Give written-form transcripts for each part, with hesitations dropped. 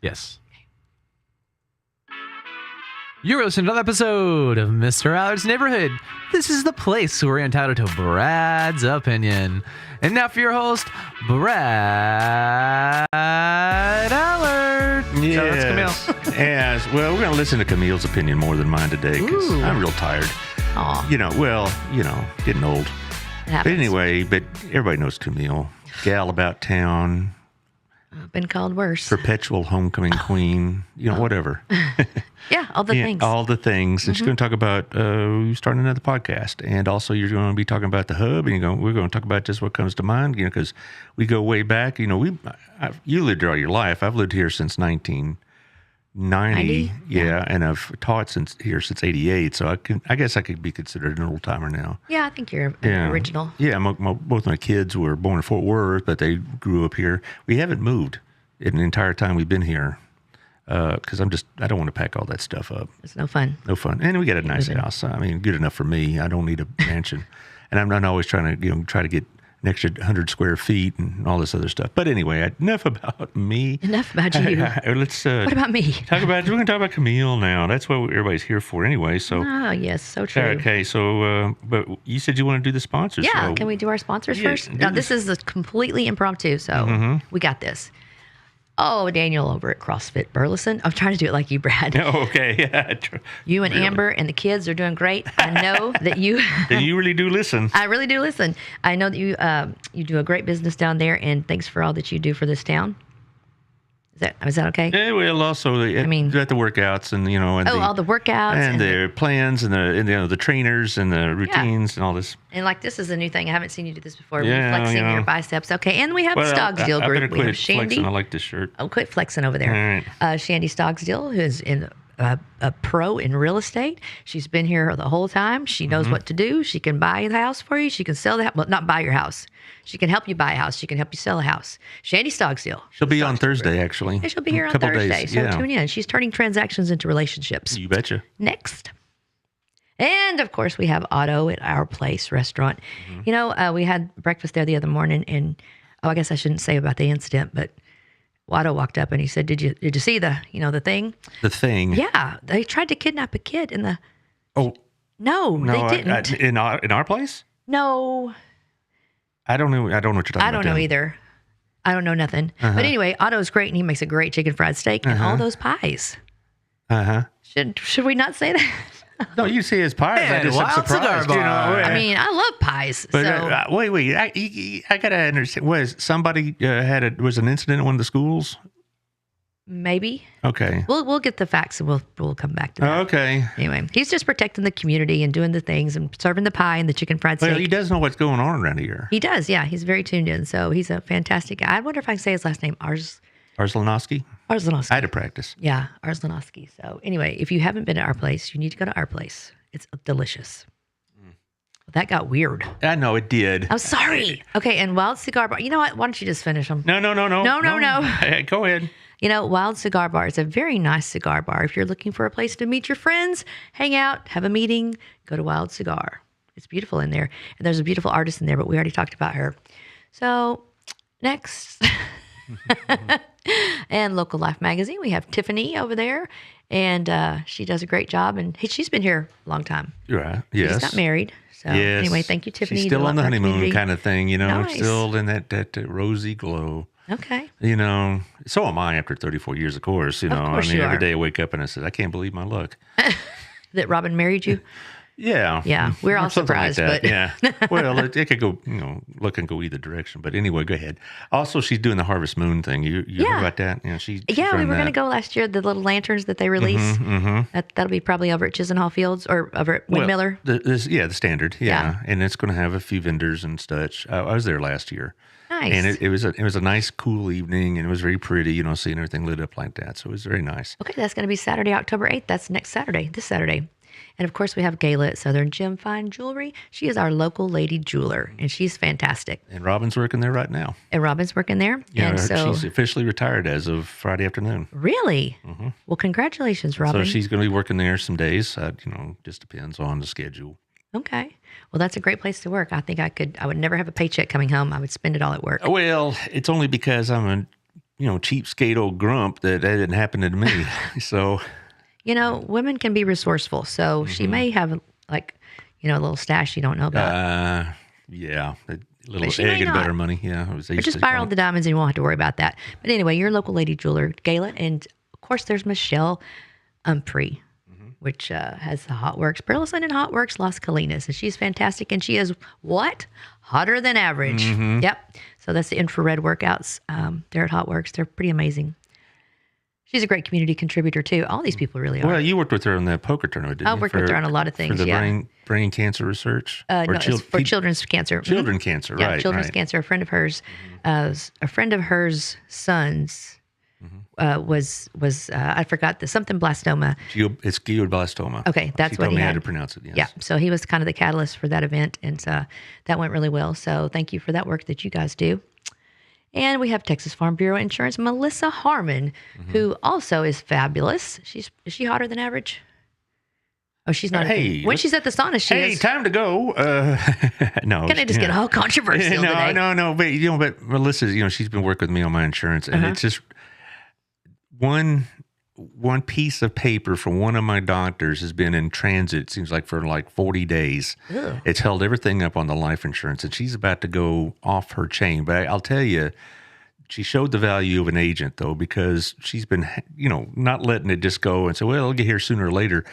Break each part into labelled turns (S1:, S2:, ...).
S1: Yes. You're listening to another episode of Mr. Allard's Neighborhood. This is the place where we're entitled to Brad's opinion. And now for your host, Brad Allard.
S2: Yes.
S1: So that's Camille.
S2: Yes. Well, we're going to listen to Camille's opinion more than mine today because I'm real tired.
S3: Aw.
S2: Getting old. But anyway, everybody knows Camille. Gal about town.
S3: Been called worse.
S2: Perpetual homecoming queen. Whatever.
S3: Yeah, all the things.
S2: All the things. And she's going to talk about starting another podcast. And also you're going to be talking about the hub. And we're going to talk about just what comes to mind, because we go way back. You lived here all your life. I've lived here since 1990. Yeah, and I've taught here since 88. So I guess I could be considered an old timer now.
S3: Yeah, I think you're an original.
S2: Yeah, both my kids were born in Fort Worth, but they grew up here. We haven't moved in the entire time we've been here. Because I don't want to pack all that stuff up.
S3: It's no fun.
S2: No fun. And we got a nice house. I mean, good enough for me. I don't need a mansion. And I'm not always trying to, try to get an extra 100 square feet and all this other stuff. But anyway, enough about me.
S3: Enough about you.
S2: Let's.
S3: What about me?
S2: We're going to talk about Camille now. That's what everybody's here for anyway. So.
S3: Oh, yes, so true.
S2: Okay, so, but you said you want to do the sponsors.
S3: Yeah,
S2: so,
S3: can we do our sponsors first? Now, this is completely impromptu, so we got this. Oh, Daniel over at CrossFit Burleson. I'm trying to do it like you, Brad.
S2: Oh, okay. Yeah.
S3: You and Amber and the kids are doing great. I know that you...
S2: You really do listen.
S3: I really do listen. I know that you do a great business down there, and thanks for all that you do for this town. Is that okay?
S2: Yeah, well, also the workouts and
S3: all the workouts
S2: and the plans and the trainers and the routines and all this.
S3: And this is a new thing. I haven't seen you do this before. Flexing your biceps. Okay, and we have Stogsdill
S2: I
S3: group.
S2: better quit
S3: we have Shandy.
S2: flexing. I like this shirt.
S3: Oh, quit flexing over there.
S2: All right.
S3: Shandy Stogsdill, who is a pro in real estate. She's been here the whole time. She knows what to do. She can buy the house for you. She can sell the house. Well, not buy your house. She can help you buy a house. She can help you sell a house. Shandy Stogsdill.
S2: She'll be on Thursday, actually.
S3: Yeah, she'll be here on
S2: Couple
S3: Thursday.
S2: days.
S3: So
S2: Yeah.
S3: tune in. She's turning transactions into relationships.
S2: You betcha.
S3: Next. And, of course, we have Otto at Our Place restaurant. We had breakfast there the other morning, and, I guess I shouldn't say about the incident, but Otto walked up and he said, did you see the thing?
S2: The thing?
S3: Yeah. They tried to kidnap a kid in the...
S2: Oh.
S3: No, they didn't.
S2: In our place?
S3: No.
S2: I don't know what you're talking about.
S3: I don't know either. I don't know nothing. But anyway, Otto's great, and he makes a great chicken fried steak and all those pies. Should we not say that?
S2: No, you say it's pies.
S1: And
S2: I just
S1: Wild
S2: am surprised.
S1: Cigar Bar.
S3: I mean, I love pies.
S2: But
S3: So
S2: wait. I gotta understand. Was somebody was an incident in one of the schools?
S3: maybe.
S2: Okay.
S3: We'll get the facts and we'll come back to that.
S2: Okay.
S3: Anyway, he's just protecting the community and doing the things and serving the pie and the chicken fried steak.
S2: Well, he does know what's going on around here.
S3: He does, yeah. He's very tuned in. So he's a fantastic guy. I wonder if I can say his last name,
S2: Arslanowski?
S3: Arslanowski.
S2: I had to practice.
S3: Yeah, Arslanowski. So anyway, if you haven't been to Our Place, you need to go to Our Place. It's delicious. That got weird.
S2: I know it did.
S3: I'm sorry. Okay, and Wild Cigar Bar. You know what? Why don't you just finish them?
S2: No.
S3: No.
S2: Hey, go ahead.
S3: You know, Wild Cigar Bar is a very nice cigar bar. If you're looking for a place to meet your friends, hang out, have a meeting, go to Wild Cigar. It's beautiful in there. And there's a beautiful artist in there, but we already talked about her. So, next. And Local Life Magazine, we have Tiffany over there. And she does a great job. And she's been here a long time.
S2: Right. Yes.
S3: She just got married. So anyway, thank you, Tiffany.
S2: She's still on the honeymoon
S3: community.
S2: kind of thing, you know,
S3: Nice.
S2: still in that rosy glow.
S3: Okay.
S2: You know, so am I after 34 years, of course. You know,
S3: course
S2: I mean,
S3: you
S2: every
S3: are.
S2: day I wake up and I say, I can't believe my luck.
S3: That Robin married you?
S2: Yeah.
S3: Yeah, we're all
S2: Something like
S3: surprised,
S2: that.
S3: but
S2: Yeah. Well, it could go, you know, look and go either direction. But anyway, go ahead. Also, she's doing the Harvest Moon thing. You heard about that? You know, she's
S3: yeah, we
S2: running
S3: were going to
S2: that.
S3: go last year. The little lanterns that they release. That'll be probably over at Chisenhall Fields or over at Windmiller.
S2: Well, the standard. Yeah. And it's going to have a few vendors and such. I was there last year.
S3: Nice.
S2: And it was a nice, cool evening, and it was very pretty, you know, seeing everything lit up like that. So it was very nice.
S3: Okay, that's going to be Saturday, October 8th. That's next Saturday, this Saturday. And of course, we have Gayla at Southern Gem Fine Jewelry. She is our local lady jeweler, and she's fantastic.
S2: And Robin's working there right now.
S3: And Robin's working there.
S2: Yeah,
S3: and so,
S2: she's officially retired as of Friday afternoon.
S3: really? Well, congratulations, Robin.
S2: So she's going to be working there some days. You know, just depends on the schedule.
S3: Okay. Well, that's a great place to work. I think I would never have a paycheck coming home. I would spend it all at work.
S2: Well, it's only because I'm cheapskate old grump that didn't happen to me. So,
S3: Women can be resourceful. So she may have a little stash you don't know about.
S2: Yeah, a little
S3: But she may
S2: egg and
S3: not.
S2: butter money. Yeah, it was
S3: Or just borrow the diamonds and you won't have to worry about that. But anyway, your local lady jeweler, Gayla. And of course, there's Michelle Umphrey, which has the Hot Works, Burleson and Hot Works Las Colinas. And she's fantastic. And she is what? Hotter than average. Yep. So that's the infrared workouts there at Hot Works. They're pretty amazing. She's a great community contributor, too. All these people really are.
S2: Well, you worked with her in the poker tournament, didn't you?
S3: I worked with her on a lot of things,
S2: for the brain cancer research?
S3: No, it's for children's cancer.
S2: Children cancer,
S3: Yeah,
S2: right.
S3: children's
S2: right.
S3: cancer. A friend of hers son's was I forgot something blastoma.
S2: It's glioblastoma.
S3: Okay, that's
S2: she
S3: what
S2: told
S3: he
S2: me
S3: had.
S2: how to pronounce it. Yes.
S3: Yeah, so he was kind of the catalyst for that event, and that went really well. So thank you for that work that you guys do. And we have Texas Farm Bureau Insurance, Melissa Harmon, who also is fabulous. Is she hotter than average? Oh, she's not. When she's at the sauna, she is.
S2: Time to go. No.
S3: Can I just get all controversial today?
S2: No. But Melissa's, she's been working with me on my insurance, and it's just one piece of paper from one of my doctors has been in transit, it seems like, for like 40 days.
S3: Ugh.
S2: It's held everything up on the life insurance, and she's about to go off her chain. But I'll tell you, she showed the value of an agent, though, because she's been, not letting it just go and say, well, I'll get here sooner or later.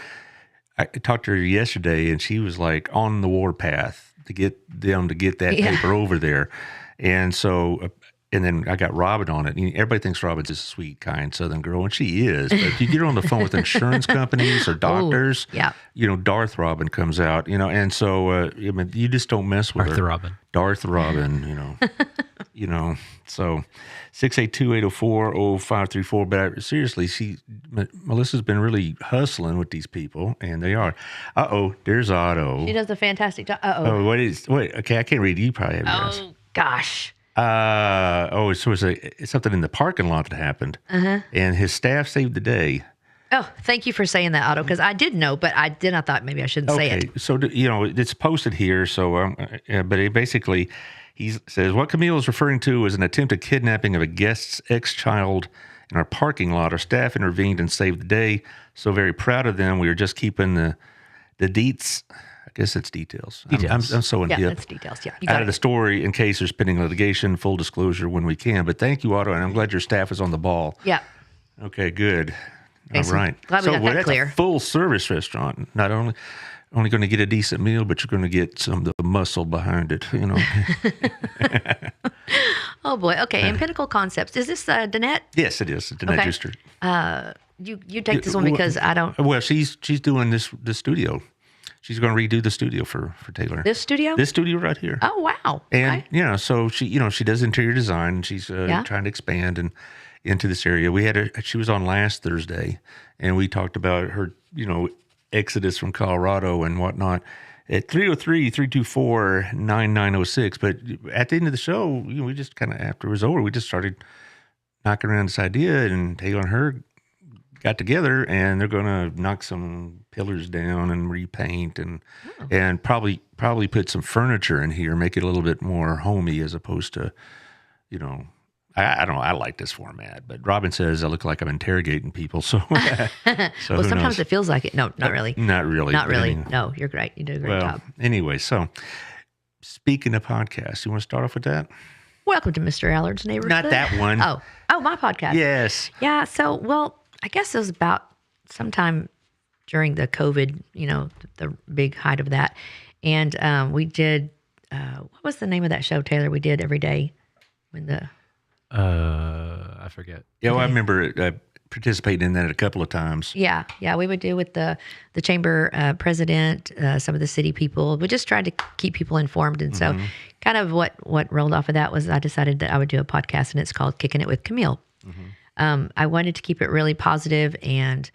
S2: I talked to her yesterday, and she was like on the warpath to get them to get that paper over there. And so, and then I got Robin on it. And everybody thinks Robin's a sweet, kind Southern girl, and she is. But if you get her on the phone with insurance companies or doctors, Darth Robin comes out, and so you just don't mess with her. Darth Robin, So 682-804-0534. But seriously, Melissa's been really hustling with these people, and they are. There's Otto.
S3: She does a fantastic job.
S2: Wait, okay, I can't read. You probably have yours.
S3: Oh, gosh.
S2: So it's something in the parking lot that happened, and his staff saved the day.
S3: Oh, thank you for saying that, Otto, because I did know, but I thought maybe I shouldn't say it.
S2: So, it's posted here. So, but he says, what Camille is referring to is an attempted kidnapping of a guest's ex-child in our parking lot. Our staff intervened and saved the day. So very proud of them. We are just keeping the deets. I guess it's details. I'm so in
S3: that's details. Yeah,
S2: out of the story in case there's pending litigation, full disclosure when we can. But thank you, Otto, and I'm glad your staff is on the ball.
S3: Yeah.
S2: Okay, good.
S3: Okay,
S2: all right.
S3: Glad we got that clear.
S2: That's a full service restaurant. Not only going to get a decent meal, but you're going to get some of the muscle behind it.
S3: Oh boy. Okay. And Pinnacle Concepts. Is this Danette?
S2: Yes, it is. Danette Juster.
S3: You take this one because I don't.
S2: Well, she's doing this studio. She's going to redo the studio for Taylor.
S3: This studio?
S2: This studio right here.
S3: Oh, wow.
S2: And, so she does interior design, and she's trying to expand into this area. She was on last Thursday, and we talked about her, exodus from Colorado and whatnot at 303-324-9906. But at the end of the show, we just kind of, after it was over, we just started knocking around this idea, and Taylor and her got together, and they're going to knock some pillars down and repaint and probably put some furniture in here, make it a little bit more homey as opposed to, I don't know. I like this format, but Robin says I look like I'm interrogating people. So,
S3: well, sometimes it feels like it. No, not really.
S2: Not really.
S3: Not really. No, you're great. You do a great job.
S2: Anyway, so speaking of podcasts, you want to start off with that?
S3: Welcome to Mr. Allard's Neighborhood.
S2: Not that one.
S3: Oh, my podcast.
S2: Yes.
S3: Yeah. So, I guess it was about sometime during the COVID, the big height of that. And we did, what was the name of that show, Taylor, we did every day when the...
S1: I forget.
S2: Yeah, well, I remember participating in that a couple of times.
S3: Yeah, we would do with the chamber president, some of the city people. We just tried to keep people informed. And so kind of what rolled off of that was I decided that I would do a podcast, and it's called Kicking It with Camille. I wanted to keep it really positive and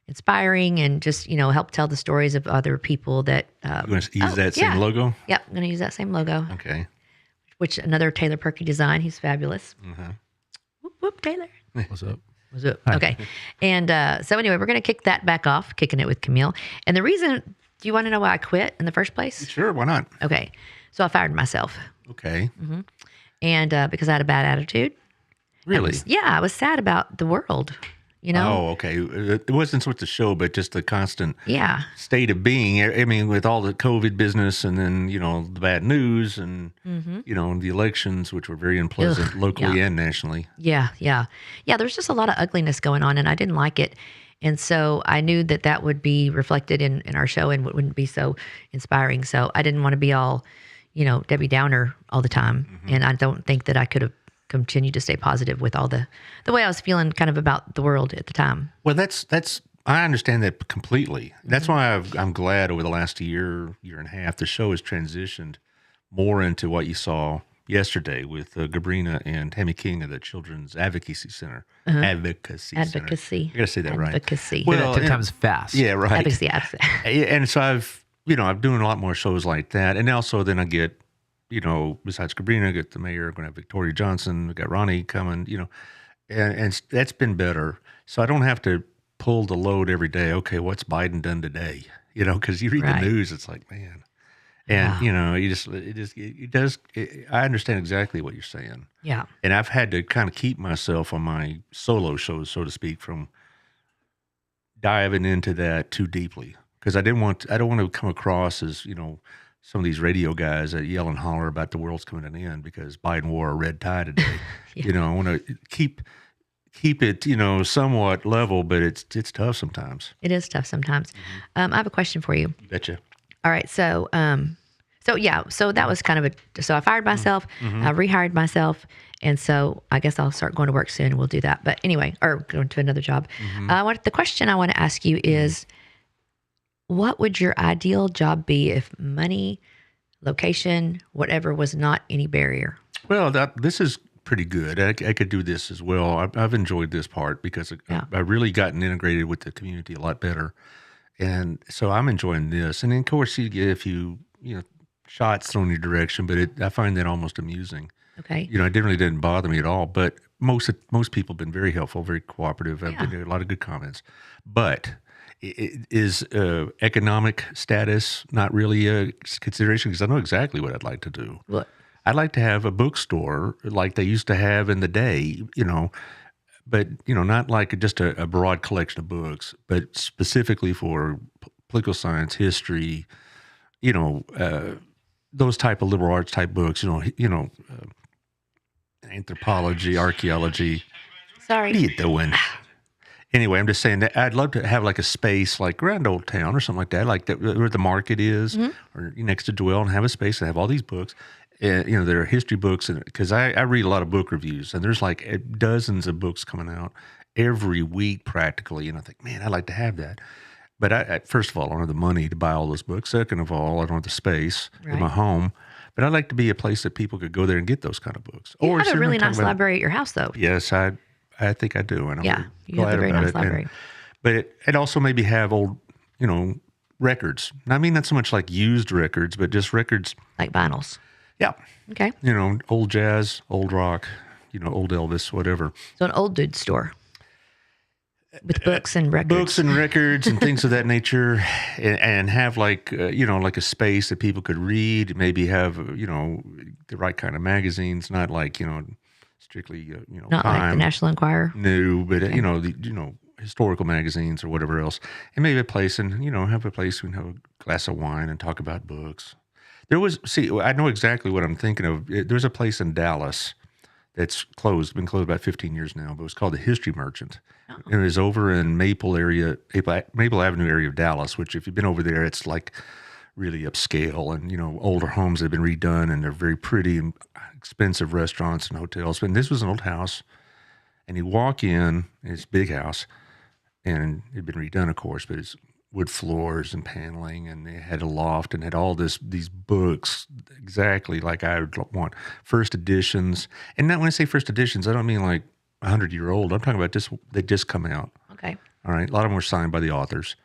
S3: inspiring and just, help tell the stories of other people that...
S2: You're going to use that same logo?
S3: Yep, I'm going to use that same logo.
S2: Okay.
S3: Which another Taylor Perky design. He's fabulous. Whoop, whoop, Taylor.
S1: What's up?
S3: What's up? Okay. And so anyway, we're going to kick that back off, Kicking It with Camille. And the reason, do you want to know why I quit in the first place?
S2: Sure, why not?
S3: Okay. So I fired myself.
S2: Okay.
S3: And because I had a bad attitude.
S2: Really?
S3: I was sad about the world, you know?
S2: Oh, okay. It wasn't so much the show, but just the constant
S3: Yeah.
S2: state of being. I mean, with all the COVID business and then, the bad news and, the elections, which were very unpleasant locally and nationally.
S3: Yeah. Yeah. Yeah. There's just a lot of ugliness going on, and I didn't like it. And so I knew that would be reflected in our show and wouldn't be so inspiring. So I didn't want to be all, Debbie Downer all the time.
S2: Mm-hmm.
S3: And I don't think that I could have continued to stay positive with all the way I was feeling kind of about the world at the time.
S2: Well, I understand that completely. That's why I'm glad over the last year and a half, the show has transitioned more into what you saw yesterday with Gabrina and Tammy King of the Children's Advocacy Center. Advocacy. I got to say that right.
S3: Advocacy.
S1: Well, 10 times fast.
S2: Yeah, right.
S3: Advocacy.
S2: And so I'm doing a lot more shows like that. And also then I get, besides Gabrina, I get the mayor, I'm going to have Victoria Johnson, we got Ronnie coming, and that's been better. So I don't have to pull the load every day. Okay, what's Biden done today? Because you read the news, it's like, man. And, I understand exactly what you're saying.
S3: Yeah.
S2: And I've had to kind of keep myself on my solo shows, so to speak, from diving into that too deeply. Because I don't want to come across as, some of these radio guys that yell and holler about the world's coming to an end because Biden wore a red tie today. I want to keep it, somewhat level, but it's tough sometimes.
S3: It is tough sometimes. I have a question for you.
S2: Betcha.
S3: All right. So that was kind of so I fired myself, I rehired myself. And so I guess I'll start going to work soon and we'll do that. But anyway, or going to another job. The question I want to ask you is, what would your ideal job be if money, location, whatever was not any barrier?
S2: Well, this is pretty good. I could do this as well. I've enjoyed this part because I've really gotten integrated with the community a lot better. And so I'm enjoying this. And then, of course, you get a few, shots thrown in your direction, but I find that almost amusing.
S3: Okay.
S2: It really didn't bother me at all. But most people have been very helpful, very cooperative. I've been a lot of good comments. But is economic status not really a consideration? Because I know exactly what I'd like to do.
S3: What?
S2: I'd like to have a bookstore like they used to have in the day, but, not like just a broad collection of books, but specifically for political science, history, those type of liberal arts type books, anthropology, archaeology.
S3: Sorry.
S2: What are you doing? Anyway, I'm just saying that I'd love to have like a space like Grand Old Town or something like that, like where the market is, or next to Dwell, and have a space and have all these books. There are history books, because I read a lot of book reviews, and there's like dozens of books coming out every week practically, and I think, man, I'd like to have that. But I first of all, I don't have the money to buy all those books. Second of all, I don't have the space in my home. But I'd like to be a place that people could go there and get those kind of books.
S3: You have a really nice library at your house, though.
S2: Yes, I think I do. And I'm
S3: you have a very nice library.
S2: But it also maybe have old, records. And I mean, not so much like used records, but just records.
S3: Like vinyls.
S2: Yeah.
S3: Okay.
S2: Old jazz, old rock, old Elvis, whatever.
S3: So an old dude store with books and records.
S2: Books and records and things of that nature, and have like a space that people could read. Maybe have the right kind of magazines, not like strictly
S3: not
S2: Time,
S3: like the National Enquirer.
S2: No, but the historical magazines or whatever else, and maybe a place and have a place we can have a glass of wine and talk about books. I know exactly what I'm thinking of. There's a place in Dallas that's been closed about 15 years now, but it was called the History Merchant. Oh. And it was over in Maple Avenue area of Dallas, which if you've been over there, it's like really upscale and, older homes that have been redone and they're very pretty and expensive restaurants and hotels. And this was an old house, and you walk in, it's a big house, and it had been redone, of course, but it's wood floors and paneling, and they had a loft and had all these books exactly like I would want. First editions. And not when I say first editions, I don't mean like 100-year-old. I'm talking about they just come out.
S3: Okay.
S2: All right. A lot of them were signed by the authors.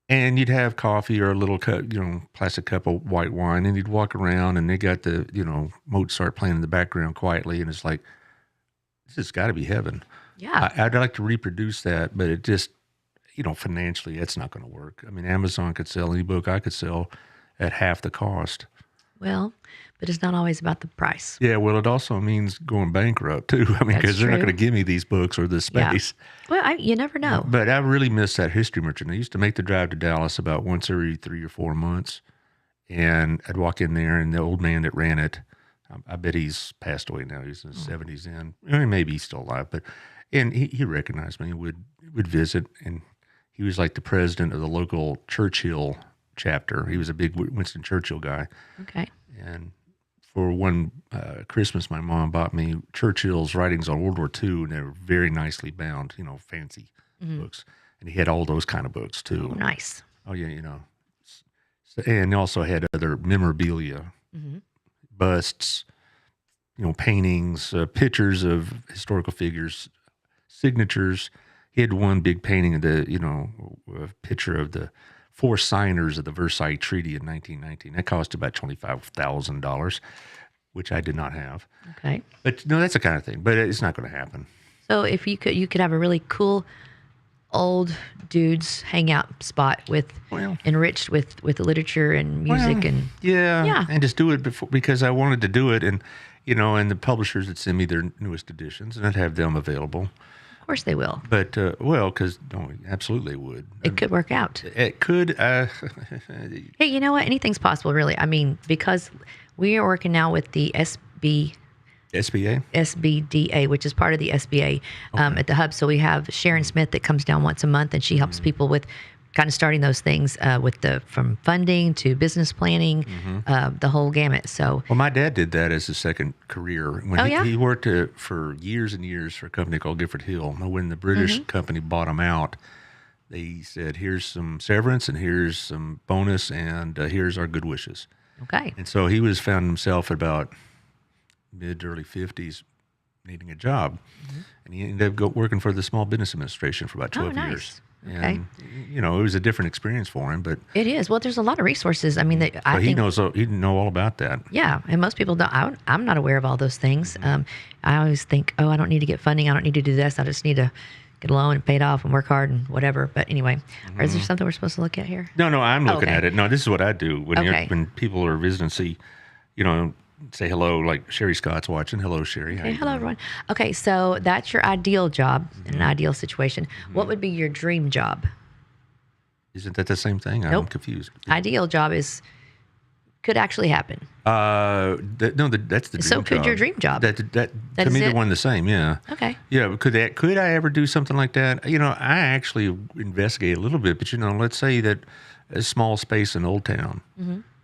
S2: And you'd have coffee or a little cup, plastic cup of white wine, and you'd walk around and they got the, Mozart playing in the background quietly, and it's like, this has got to be heaven.
S3: Yeah.
S2: I'd like to reproduce that, but it just, financially, it's not going to work. I mean, Amazon could sell any book I could sell at half the cost.
S3: Well, but it's not always about the price.
S2: Yeah, well, it also means going bankrupt too. I mean,
S3: That's
S2: because they're not
S3: true.
S2: going to give me these books or this
S3: Yeah.
S2: space.
S3: Well, you never know.
S2: But I really miss that history merchant. I used to make the drive to Dallas about once every 3 or 4 months, and I'd walk in there, and the old man that ran it, I bet he's passed away now. He's in his 70s, maybe he's still alive. And he recognized me. Would visit, and he was like the president of the local Churchill chapter. He was a big Winston Churchill guy.
S3: Okay.
S2: And for one Christmas, my mom bought me Churchill's writings on World War II, and they were very nicely bound, fancy books. And he had all those kind of books too.
S3: Oh, nice.
S2: Oh yeah, and he also had other memorabilia, busts, paintings, pictures of historical figures, signatures. He had one big painting of a picture of the 4 signers of the Versailles Treaty in 1919. That cost about $25,000, which I did not have.
S3: Okay.
S2: But no, that's the kind of thing. But it's not going to happen.
S3: So if you could have a really cool old dudes hangout spot enriched with literature and music and
S2: yeah, and just do it because I wanted to do it, and and the publishers would send me their newest editions, and I'd have them available.
S3: of course they will.
S2: But because absolutely would.
S3: It could work out.
S2: It could.
S3: Hey, you know what? Anything's possible, really. I mean, because we are working now with the SBDA, which is part of the SBA at the hub. So we have Sharon Smith that comes down once a month, and she helps people with kind of starting those things from funding to business planning, the whole gamut. So,
S2: well, my dad did that as a second career. When he worked for years and years for a company called Gifford Hill. When the British company bought him out, they said, "Here's some severance, and here's some bonus, and here's our good wishes."
S3: Okay.
S2: And so he found himself at about mid to early 50s needing a job. And he ended up working for the Small Business Administration for about 12 years.
S3: Okay.
S2: And, it was a different experience for him, but
S3: It is. Well, there's a lot of resources. I mean, I
S2: he
S3: think
S2: he'd know all about that.
S3: Yeah, and most people don't. I'm not aware of all those things. I always think, I don't need to get funding. I don't need to do this. I just need to get a loan and pay it off and work hard and whatever. But anyway, is there something we're supposed to look at here?
S2: No, I'm looking
S3: Okay.
S2: at it. No, this is what I do when people are visiting. See, say hello. Like Sherry Scott's watching. Hello, Sherry.
S3: Okay, hello, everyone. Okay, so that's your ideal job in an ideal situation. What would be your dream job?
S2: Isn't that the same thing? I'm
S3: Nope.
S2: confused.
S3: Ideal job could actually happen.
S2: That's the dream
S3: So could
S2: job.
S3: your dream job.
S2: That to me,
S3: is
S2: they're
S3: it?
S2: one the same. Yeah.
S3: Okay.
S2: Yeah. Could I ever do something like that? I actually investigate a little bit, but let's say that a small space in Old Town,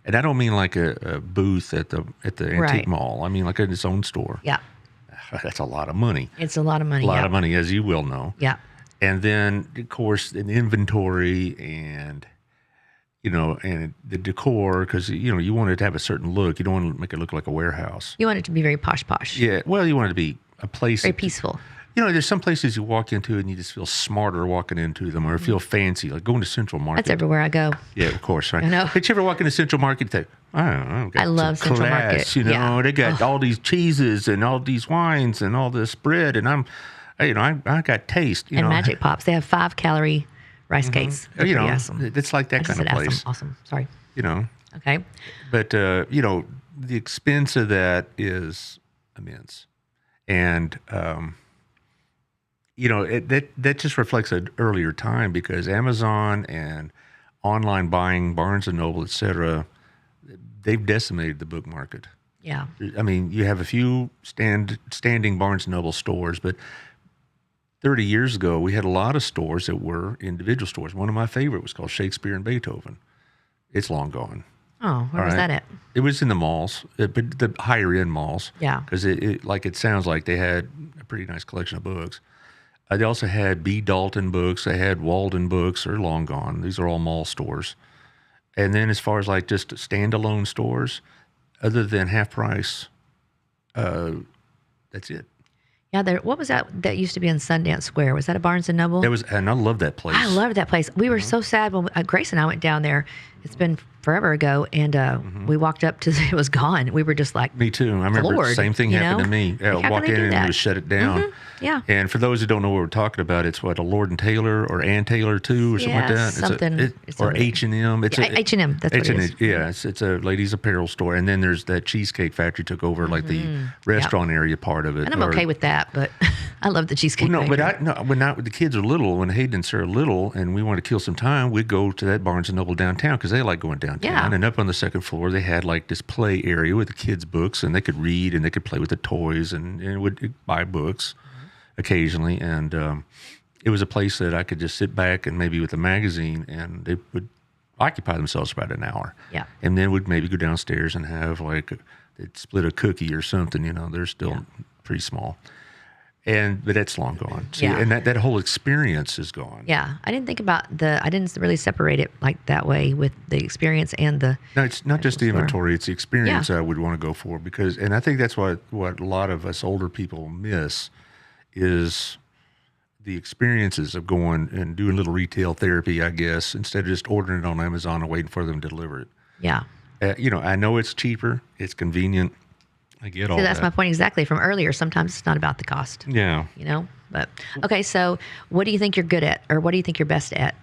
S2: and I don't mean like a booth at the antique
S3: Right.
S2: mall. I mean like in its own store.
S3: Yeah,
S2: That's a lot of money.
S3: it's a lot of money.
S2: A lot
S3: yeah.
S2: of money, as you will know.
S3: Yeah.
S2: And then, of course, an inventory and and the decor, because you want it to have a certain look. You don't want to make it look like a warehouse.
S3: You want it to be very posh.
S2: Yeah, well, you want it to be a place.
S3: Very peaceful.
S2: There's some places you walk into and you just feel smarter walking into them, or feel fancy, like going to Central Market.
S3: That's everywhere I go.
S2: Yeah, of course, right?
S3: I know.
S2: But you ever walk into Central Market and think, I don't know, got
S3: I love
S2: some
S3: Central
S2: class,
S3: Market.
S2: They got all these cheeses and all these wines and all this bread, and I got taste.
S3: And Magic Pops. They have 5-calorie rice cakes. They're pretty awesome.
S2: It's like that
S3: I just
S2: kind of
S3: said
S2: place.
S3: Awesome. Sorry. Okay.
S2: But the expense of that is immense, and that just reflects an earlier time, because Amazon and online buying, Barnes and Noble, etc., they've decimated the book market.
S3: Yeah.
S2: I mean, you have a few standing Barnes and Noble stores, but 30 years ago, we had a lot of stores that were individual stores. One of my favorite was called Shakespeare and Beethoven. It's long gone.
S3: Oh, where was
S2: All right.
S3: that at?
S2: It was in the malls, but the higher end malls.
S3: Yeah.
S2: Because it sounds like they had a pretty nice collection of books. They also had B. Dalton books. They had Walden books. They're long gone. These are all mall stores. And then as far as like just standalone stores, other than Half Price, that's it.
S3: Yeah. What was that used to be in Sundance Square? Was that a Barnes and Noble?
S2: And I love that place.
S3: I loved that place. We were so sad when Grace and I went down there. It's been forever ago, and we walked up to it was gone. We were just like,
S2: Me too. I remember the
S3: floored,
S2: same thing
S3: you
S2: happened
S3: know?
S2: to me.
S3: Like, how
S2: Walk
S3: can they
S2: in
S3: do
S2: and
S3: that?
S2: it was shut it down.
S3: Yeah.
S2: And for those who don't know what we're talking about, it's what, a Lord and Taylor or Ann Taylor too, or something like that.
S3: Something.
S2: Or H&M. It's
S3: H&M. That's what it is.
S2: Yeah, it's a ladies' apparel store, and then there's that Cheesecake Factory took over like the restaurant area part of it.
S3: And I'm okay with that, but I love the Cheesecake
S2: No,
S3: Factory.
S2: but when the kids are little, when Hayden and Sarah are little, and we want to kill some time, we'd go to that Barnes and Noble downtown because they like going downtown.
S3: Yeah.
S2: And up on the second floor, they had like this play area with the kids' books, and they could read and they could play with the toys and would buy books occasionally. And it was a place that I could just sit back and maybe with a magazine, and they would occupy themselves for about an hour.
S3: Yeah.
S2: And then would maybe go downstairs and have like they'd split a cookie or something. You know, they're still pretty small. But that's long gone. See,
S3: Yeah.
S2: And that whole experience is gone.
S3: Yeah, I didn't think about I didn't really separate it like that way with the experience and the.
S2: No, it's not just the
S3: store.
S2: inventory; it's the experience
S3: Yeah.
S2: I would want to go for and I think that's what a lot of us older people miss is the experiences of going and doing little retail therapy, I guess, instead of just ordering it on Amazon and waiting for them to deliver it.
S3: Yeah.
S2: I know it's cheaper, it's convenient. I get all
S3: See, that's
S2: that.
S3: my point exactly from earlier. Sometimes it's not about the cost.
S2: Yeah.
S3: You know? But okay, so what do you think you're good at, or what do you think you're best at?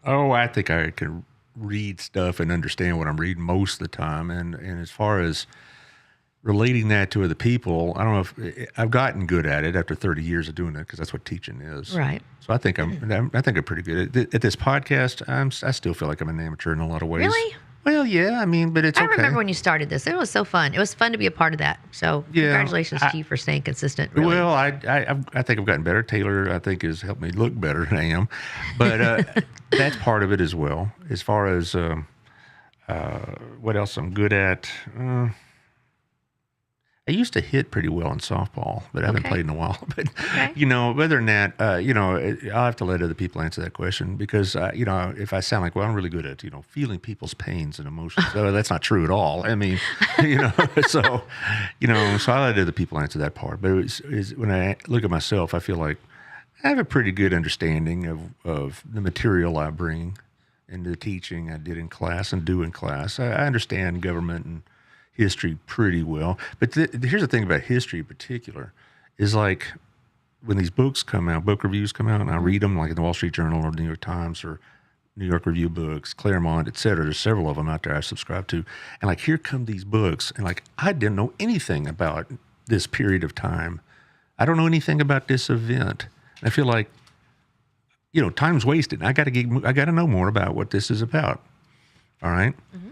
S2: Oh, I think I can read stuff and understand what I'm reading most of the time. And as far as relating that to other people, I don't know if I've gotten good at it after 30 years of doing it, because that's what teaching is.
S3: Right.
S2: So I think I'm pretty good at this podcast. I still feel like I'm an amateur in a lot of ways.
S3: Really?
S2: Well, yeah. I mean, but it's
S3: I
S2: okay.
S3: remember when you started this. It was so fun. It was fun to be a part of that. So
S2: Yeah,
S3: congratulations to you for staying consistent. Really.
S2: Well, I think I've gotten better. Taylor, I think, has helped me look better than I am, but that's part of it as well. As far as what else I'm good at, I used to hit pretty well in softball, but I haven't played in a while. But other than that, I'll have to let other people answer that question because if I sound like, well, I'm really good at feeling people's pains and emotions. So that's not true at all. I mean, so I let other people answer that part. But when I look at myself, I feel like I have a pretty good understanding of the material I bring into the teaching I did in class and do in class. I understand government and history pretty well. But here's the thing about history in particular is like when these books come out, book reviews come out, and I read them like in the Wall Street Journal or the New York Times or New York Review Books, Claremont, et cetera. There's several of them out there I subscribe to. And like here come these books, and like I didn't know anything about this period of time. I don't know anything about this event. And I feel like, time's wasted. I got to know more about what this is about. All right? Mm-hmm.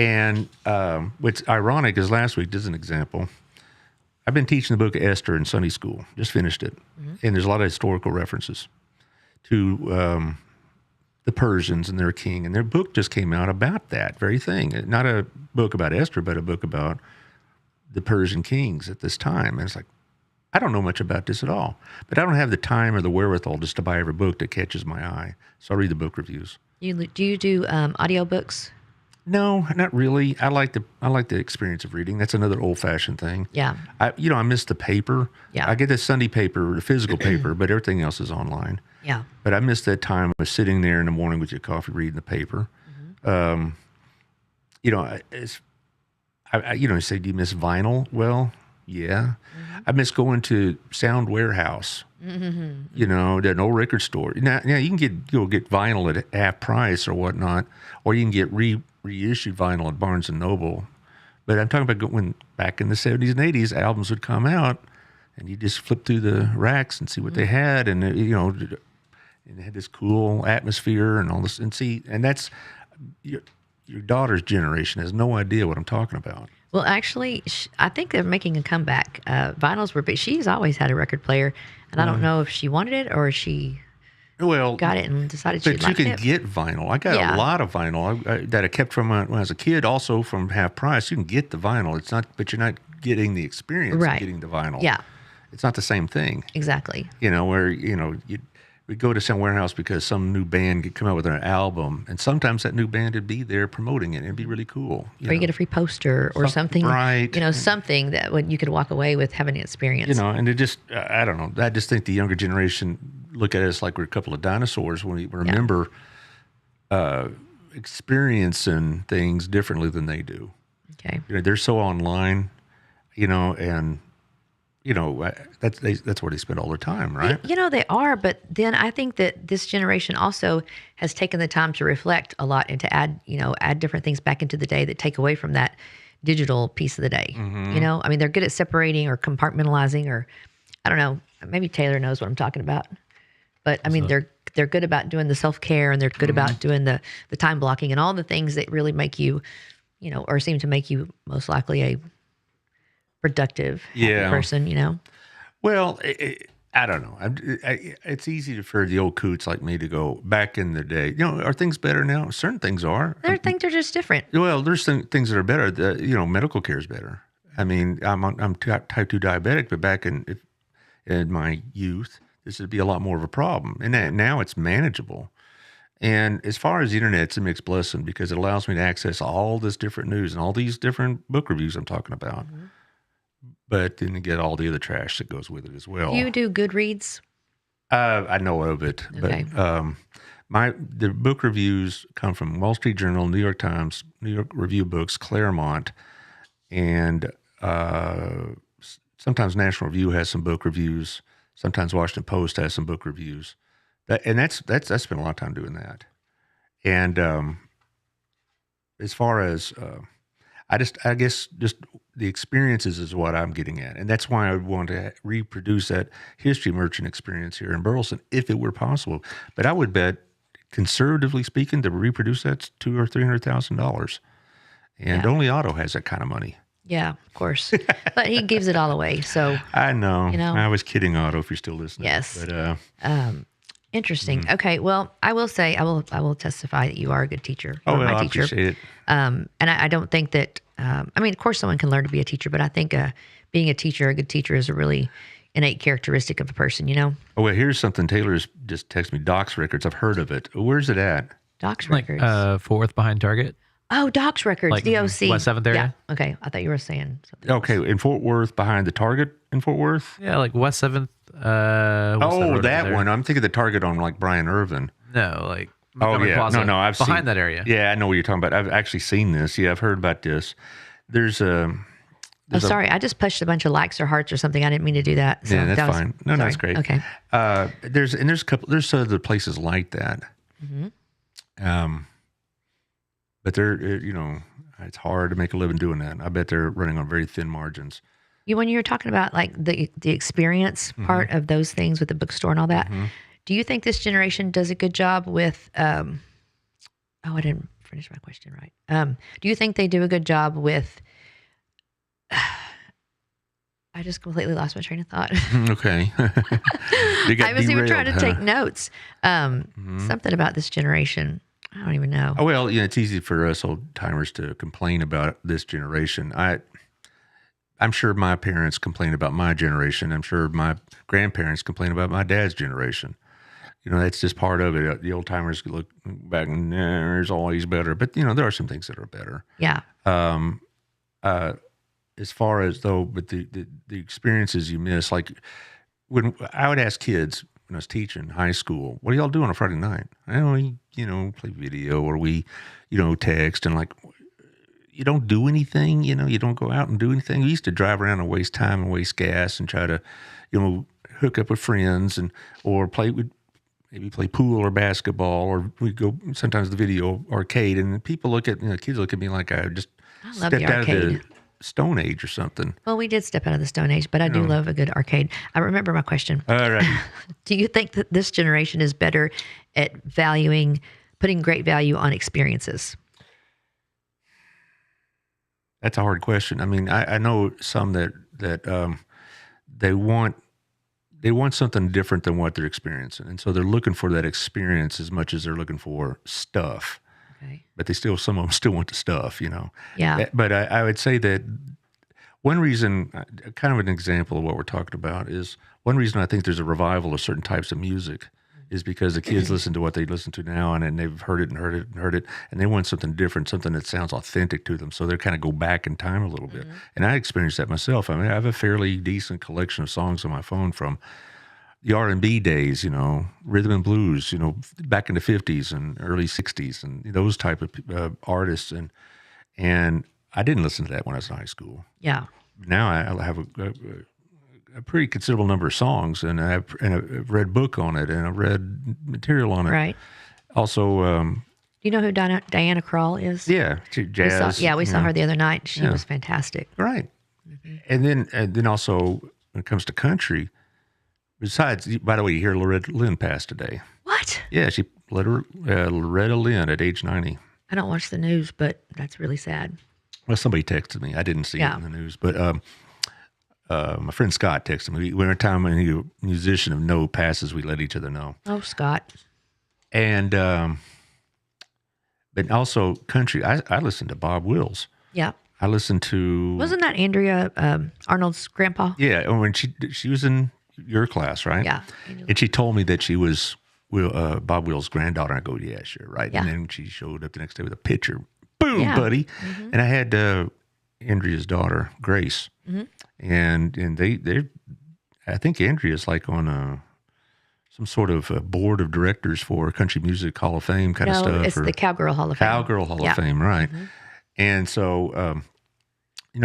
S2: And what's ironic is last week, just an example, I've been teaching the book of Esther in Sunday school, just finished it. Mm-hmm. And there's a lot of historical references to the Persians and their king. And their book just came out about that very thing. Not a book about Esther, but a book about the Persian kings at this time. And it's like, I don't know much about this at all. But I don't have the time or the wherewithal just to buy every book that catches my eye. So I read the book reviews.
S3: Do you do audiobooks?
S2: No, not really. I like the experience of reading. That's another old-fashioned thing.
S3: Yeah.
S2: I miss the paper.
S3: Yeah.
S2: I get the Sunday paper, the physical paper, but everything else is online.
S3: Yeah.
S2: But I miss that time of sitting there in the morning with your coffee, reading the paper. Mm-hmm. You say, do you miss vinyl? Well, yeah. Mm-hmm. I miss going to Sound Warehouse. Mm-hmm. That old record store. Now you can go get vinyl at half price or whatnot, or you can get reissued vinyl at Barnes and Noble. But I'm talking about when back in the 70s and 80s, albums would come out, and you just flip through the racks and see what they had, and and it had this cool atmosphere and all this. And that's your daughter's generation has no idea what I'm talking about.
S3: Well, actually, I think they're making a comeback. Vinyls were big. She's always had a record player, and I don't know if she wanted it or she got it and decided she liked it.
S2: But you can get vinyl. I got a lot of vinyl that I kept from when I was a kid, also from half price. You can get the vinyl. It's not, but you're not getting the experience of getting the vinyl.
S3: Yeah,
S2: it's not the same thing.
S3: Exactly.
S2: Where we go to some warehouse because some new band could come out with an album, and sometimes that new band would be there promoting it. It'd be really cool.
S3: Or you get a free poster or something,
S2: right?
S3: Something that you could walk away with having an experience.
S2: And it just, I don't know. I just think the younger generation look at us like we're a couple of dinosaurs when we remember, experiencing things differently than they do.
S3: Okay.
S2: They're so online, and that's where they spend all their time, right?
S3: They are, but then I think that this generation also has taken the time to reflect a lot and to add different things back into the day that take away from that digital piece of the day. I mean, they're good at separating or compartmentalizing, or I don't know, maybe Taylor knows what I'm talking about. But I mean, they're good about doing the self-care, and they're good about doing the time blocking and all the things that really make you, or seem to make you most likely a productive happy person,
S2: Well, I don't know. It's easy for the old coots like me to go back in the day. Are things better now? Certain things are.
S3: Things are just different.
S2: Well, there's things that are better. Medical care is better. I mean, I'm type 2 diabetic, but back in my youth, this would be a lot more of a problem. And now it's manageable. And as far as the internet, it's a mixed blessing because it allows me to access all this different news and all these different book reviews I'm talking about. But then you get all the other trash that goes with it as well.
S3: You do Goodreads?
S2: I know of it,
S3: Okay.
S2: but the book reviews come from Wall Street Journal, New York Times, New York Review Books, Claremont, and sometimes National Review has some book reviews. Sometimes Washington Post has some book reviews. I spent a lot of time doing that. And as far as I guess the experiences is what I'm getting at. And that's why I would want to reproduce that history merchant experience here in Burleson, if it were possible. But I would bet, conservatively speaking, to reproduce that's $200,000 or $300,000. And only Otto has that kind of money.
S3: Yeah, of course. But he gives it all away. So
S2: I know. I was kidding, Otto, if you're still listening.
S3: Yes.
S2: But,
S3: interesting. Okay. Well, I will say, I will testify that you are a good teacher. You are my
S2: I
S3: teacher.
S2: appreciate it.
S3: And I don't think that, I mean, of course someone can learn to be a teacher, but I think being a good teacher is a really innate characteristic of a person,
S2: Oh, well, here's something. Taylor's just texted me, Doc's Records. I've heard of it. Where's it at?
S3: Doc's
S1: Like
S3: Records.
S1: Fort Worth behind Target.
S3: Oh, Doc's Records,
S1: Like
S3: DOC.
S1: West 7th area?
S3: Yeah. Okay. I thought you were saying something.
S2: Okay, in Fort Worth, behind the Target in Fort Worth?
S1: Yeah, like West 7th.
S2: That one. I'm thinking the Target on like Brian Irvin.
S1: No, like
S2: Oh,
S1: Montgomery
S2: yeah.
S1: Plaza,
S2: No, I've
S1: behind
S2: seen
S1: that area.
S2: Yeah, I know what you're talking about. I've actually seen this. Yeah, I've heard about this. There's a...
S3: Sorry. I just pushed a bunch of likes or hearts or something. I didn't mean to do that. So
S2: Yeah, that's
S3: that was-
S2: fine. No,
S3: sorry.
S2: that's great.
S3: Okay.
S2: There's other places like that. But it's hard to make a living doing that. I bet they're running on very thin margins.
S3: When you're talking about like the experience part of those things with the bookstore and all that, do you think this generation does a good job with? I didn't finish my question right. Do you think they do a good job with? I just completely lost my train of thought.
S2: Okay.
S3: I was even trying to
S2: derailed,
S3: take notes. Something about this generation. I don't even know.
S2: Oh, well, it's easy for us old timers to complain about this generation. I'm sure my parents complain about my generation. I'm sure my grandparents complain about my dad's generation. That's just part of it. The old timers look back and there's always better. But, there are some things that are better.
S3: Yeah.
S2: As far as but the experiences you miss, like when I would ask kids when I was teaching high school, what do y'all do on a Friday night? We play video or we, text and like, you don't do anything, you don't go out and do anything. We used to drive around and waste time and waste gas and try to, hook up with friends or maybe play pool or basketball, or we go sometimes the video arcade, and people kids look at me like I just
S3: I love
S2: stepped
S3: the
S2: out of the
S3: arcade.
S2: Stone Age or something.
S3: Well, we did step out of the Stone Age, but I do love a good arcade. I remember my question.
S2: All right.
S3: Do you think that this generation is better at putting great value on experiences?
S2: That's a hard question. I mean, I know some that they want something different than what they're experiencing, and so they're looking for that experience as much as they're looking for stuff.
S3: Okay.
S2: But some of them still want the stuff,
S3: Yeah.
S2: But I would say that one reason, kind of an example of what we're talking about, is one reason I think there's a revival of certain types of music is because the kids listen to what they listen to now, and they've heard it and heard it and heard it, and they want something different, something that sounds authentic to them. So they kind of go back in time a little bit. And I experienced that myself. I mean, I have a fairly decent collection of songs on my phone from the R&B days, rhythm and blues, back in the 50s and early 60s, and those type of artists. And I didn't listen to that when I was in high school.
S3: Yeah.
S2: Now I have a pretty considerable number of songs, and I've read book on it, and I've read material on it.
S3: Right.
S2: Also,
S3: Do you know who Diana Krall is?
S2: yeah, jazz.
S3: We saw her the other night. She was fantastic.
S2: Right. And then also when it comes to country, besides, by the way, you hear Loretta Lynn passed today.
S3: What?
S2: Yeah, Loretta Lynn at age 90.
S3: I don't watch the news, but that's really sad.
S2: Well, somebody texted me. I didn't see it in the news, but my friend Scott texted me. When a time when you're a musician of note passes, we let each other know.
S3: Oh, Scott.
S2: And but also country. I listened to Bob Wills.
S3: Yeah.
S2: I listened to.
S3: Wasn't that Andrea Arnold's grandpa?
S2: Yeah, when she was in your class, right?
S3: Yeah.
S2: And she told me that she was Bob Wills' granddaughter. I go, yeah, sure, right.
S3: Yeah.
S2: And then she showed up the next day with a picture. Boom,
S3: Yeah.
S2: buddy. And I had Andrea's daughter, Grace, and they I think Andrea's like on some sort of a board of directors for Country Music Hall of Fame kind of stuff.
S3: No, it's the Cowgirl Hall of Fame.
S2: Cowgirl Hall of Fame, right? And so,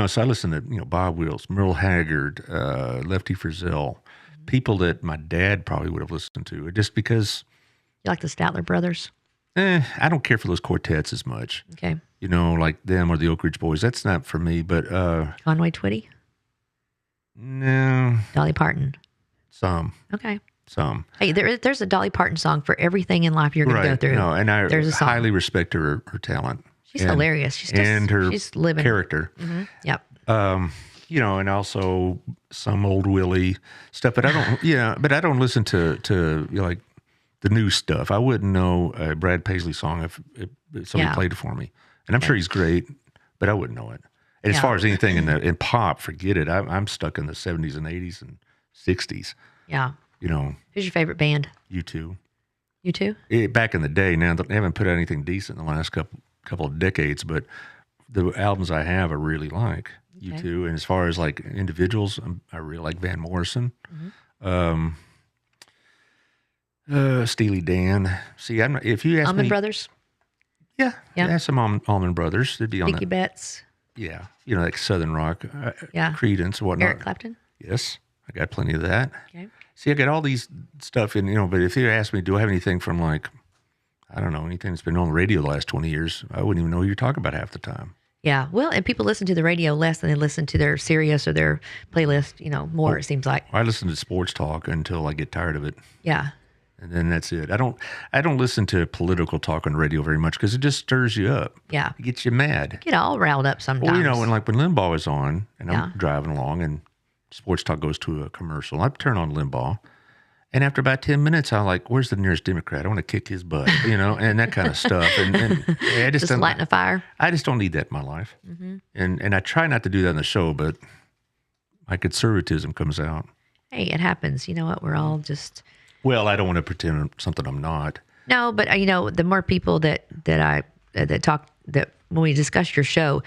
S2: so I listened to Bob Wills, Merle Haggard, Lefty Frizzell, people that my dad probably would have listened to, just because.
S3: You like the Statler Brothers?
S2: I don't care for those quartets as much.
S3: Okay.
S2: Like them or the Oak Ridge Boys. That's not for me. But
S3: Conway Twitty?
S2: No.
S3: Dolly Parton?
S2: Some.
S3: Okay.
S2: Some.
S3: Hey, there's a Dolly Parton song for everything in life you're going to go through.
S2: No, and I
S3: There's a song.
S2: highly respect her talent.
S3: She's hilarious. She's just,
S2: and her
S3: she's living.
S2: character.
S3: Yep.
S2: And also some old Willie stuff. But I don't. But I don't listen to like the new stuff. I wouldn't know a Brad Paisley song if somebody played it for me. And I'm sure he's great, but I wouldn't know it. And as far as anything in pop, forget it. I'm stuck in the 70s and 80s and 60s.
S3: Yeah.
S2: Who's
S3: your favorite band?
S2: U2.
S3: U2?
S2: Back in the day, now they haven't put out anything decent in the last couple of decades, but the albums I have I really like.
S3: Okay.
S2: U2. And as far as like individuals, I really like Van Morrison. Steely Dan. See, if you ask
S3: Allman
S2: me,
S3: Brothers?
S2: Yeah, some Allman Brothers. They'd be on
S3: Dickie
S2: that.
S3: Betts?
S2: Yeah, like Southern rock, Creedence, and whatnot.
S3: Eric Clapton?
S2: Yes, I got plenty of that.
S3: Okay.
S2: See, I got all these stuff in, but if you ask me, do I have anything from like, I don't know, anything that's been on the radio the last 20 years, I wouldn't even know who you're talking about half the time.
S3: Yeah. Well, and people listen to the radio less than they listen to their Sirius or their playlist, more, it seems like.
S2: I listen to sports talk until I get tired of it.
S3: Yeah.
S2: And then that's it. I don't listen to political talk on the radio very much because it just stirs you up.
S3: Yeah.
S2: It gets you mad.
S3: Get all riled up sometimes.
S2: Well, when Limbaugh was on and I'm driving along and sports talk goes to a commercial, I turn on Limbaugh. And after about 10 minutes, I'm like, where's the nearest Democrat? I want to kick his butt, and that kind of stuff. And I just
S3: lighting a fire.
S2: I just don't need that in my life. And I try not to do that on the show, but my conservatism comes out.
S3: Hey, it happens. You know what? We're all just...
S2: Well, I don't want to pretend something I'm not.
S3: No, but the more people that talk, that when we discuss your show,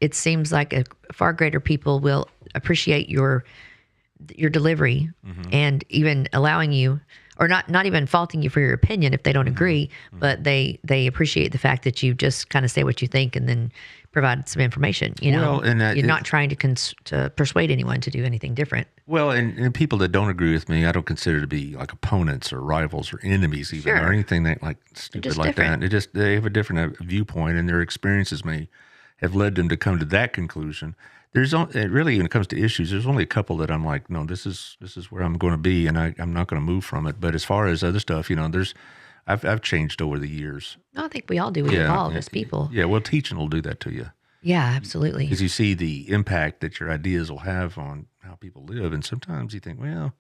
S3: it seems like a far greater people will appreciate your delivery and even allowing you, or not even faulting you for your opinion if they don't agree, but they appreciate the fact that you just kind of say what you think and then provide some information.
S2: Well, and
S3: you're not trying to persuade anyone to do anything different.
S2: Well, and people that don't agree with me, I don't consider to be like opponents or rivals or enemies even, or anything that like stupid like
S3: different.
S2: that. They have a different viewpoint, and their experiences may have led them to come to that conclusion. Really, when it comes to issues, there's only a couple that I'm like, no, this is where I'm going to be, and I'm not going to move from it. But as far as other stuff, I've changed over the years.
S3: I think we all do. We evolve as people.
S2: Yeah, well, teaching will do that to you.
S3: Yeah, absolutely.
S2: Because you see the impact that your ideas will have on how people live, and sometimes you think, well,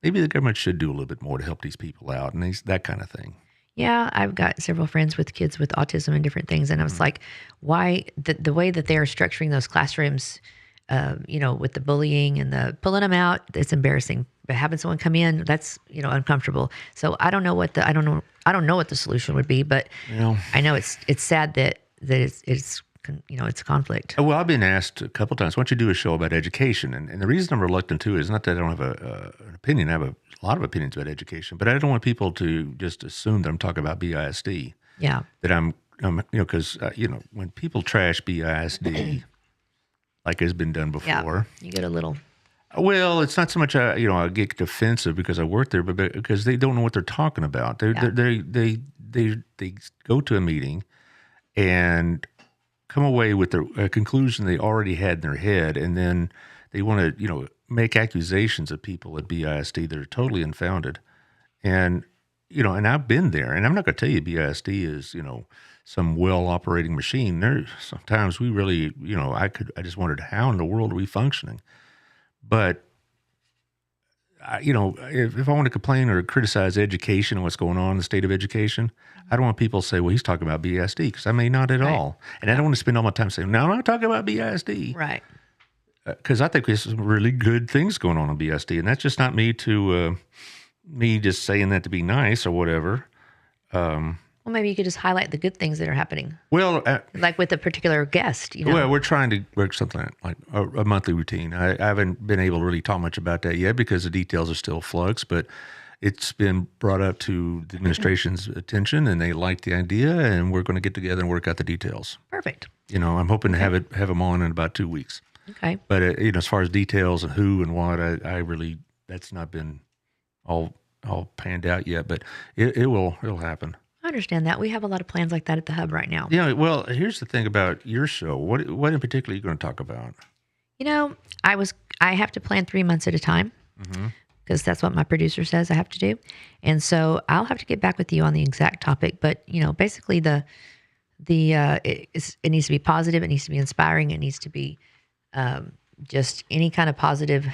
S2: maybe the government should do a little bit more to help these people out, and that kind of thing.
S3: Yeah, I've got several friends with kids with autism and different things, and I was like, why the way that they're structuring those classrooms, with the bullying and the pulling them out, it's embarrassing. But having someone come in, that's uncomfortable. So I don't know what the solution would be, but I know it's sad that it's it's a conflict.
S2: Well, I've been asked a couple times, why don't you do a show about education? And the reason I'm reluctant to is not that I don't have an opinion. I have a lot of opinions about education, but I don't want people to just assume that I'm talking about BISD.
S3: Yeah.
S2: That I'm because, when people trash BISD, like has been done before.
S3: You get a little...
S2: Well, it's not so much, I get defensive because I work there, but because they don't know what they're talking about. They go to a meeting and come away with a conclusion they already had in their head, and then they want to, make accusations of people at BISD that are totally unfounded. And, and I've been there, and I'm not going to tell you BISD is, some well-operating machine. There, sometimes we really, I just wondered, how in the world are we functioning? But, if I want to complain or criticize education and what's going on in the state of education, I don't want people to say, well, he's talking about BISD, because I may not at all. And I don't want to spend all my time saying, no, I'm not talking about BISD.
S3: Right.
S2: Because I think there's some really good things going on in BISD. And that's just not me just saying that to be nice or whatever.
S3: Well, maybe you could just highlight the good things that are happening.
S2: Well,
S3: like with a particular guest,
S2: Well, we're trying to work something like a monthly routine. I haven't been able to really talk much about that yet because the details are still flux, but it's been brought up to the administration's attention, and they like the idea, and we're going to get together and work out the details.
S3: Perfect.
S2: I'm hoping to have them on in about 2 weeks.
S3: Okay.
S2: But as far as details and who and what, I really, that's not been all panned out yet, but it'll happen.
S3: I understand that. We have a lot of plans like that at the Hub right now.
S2: Yeah. Well, here's the thing about your show. What in particular are you going to talk about?
S3: I have to plan 3 months at a time because that's what my producer says I have to do. And so I'll have to get back with you on the exact topic. But, basically it needs to be positive. It needs to be inspiring. It needs to be just any kind of positive.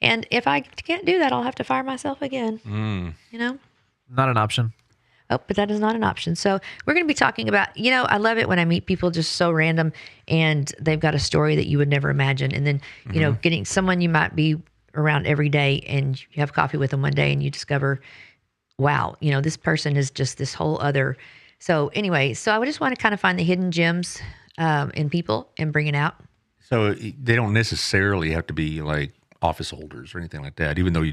S3: And if I can't do that, I'll have to fire myself again.
S1: Not an option.
S3: Oh, but that is not an option. So we're going to be talking about, I love it when I meet people just so random and they've got a story that you would never imagine. And then, getting someone you might be around every day and you have coffee with them one day and you discover, wow, this person is just this whole other. So anyway, I would just want to kind of find the hidden gems in people and bring it out.
S2: So they don't necessarily have to be like office holders or anything like that, even though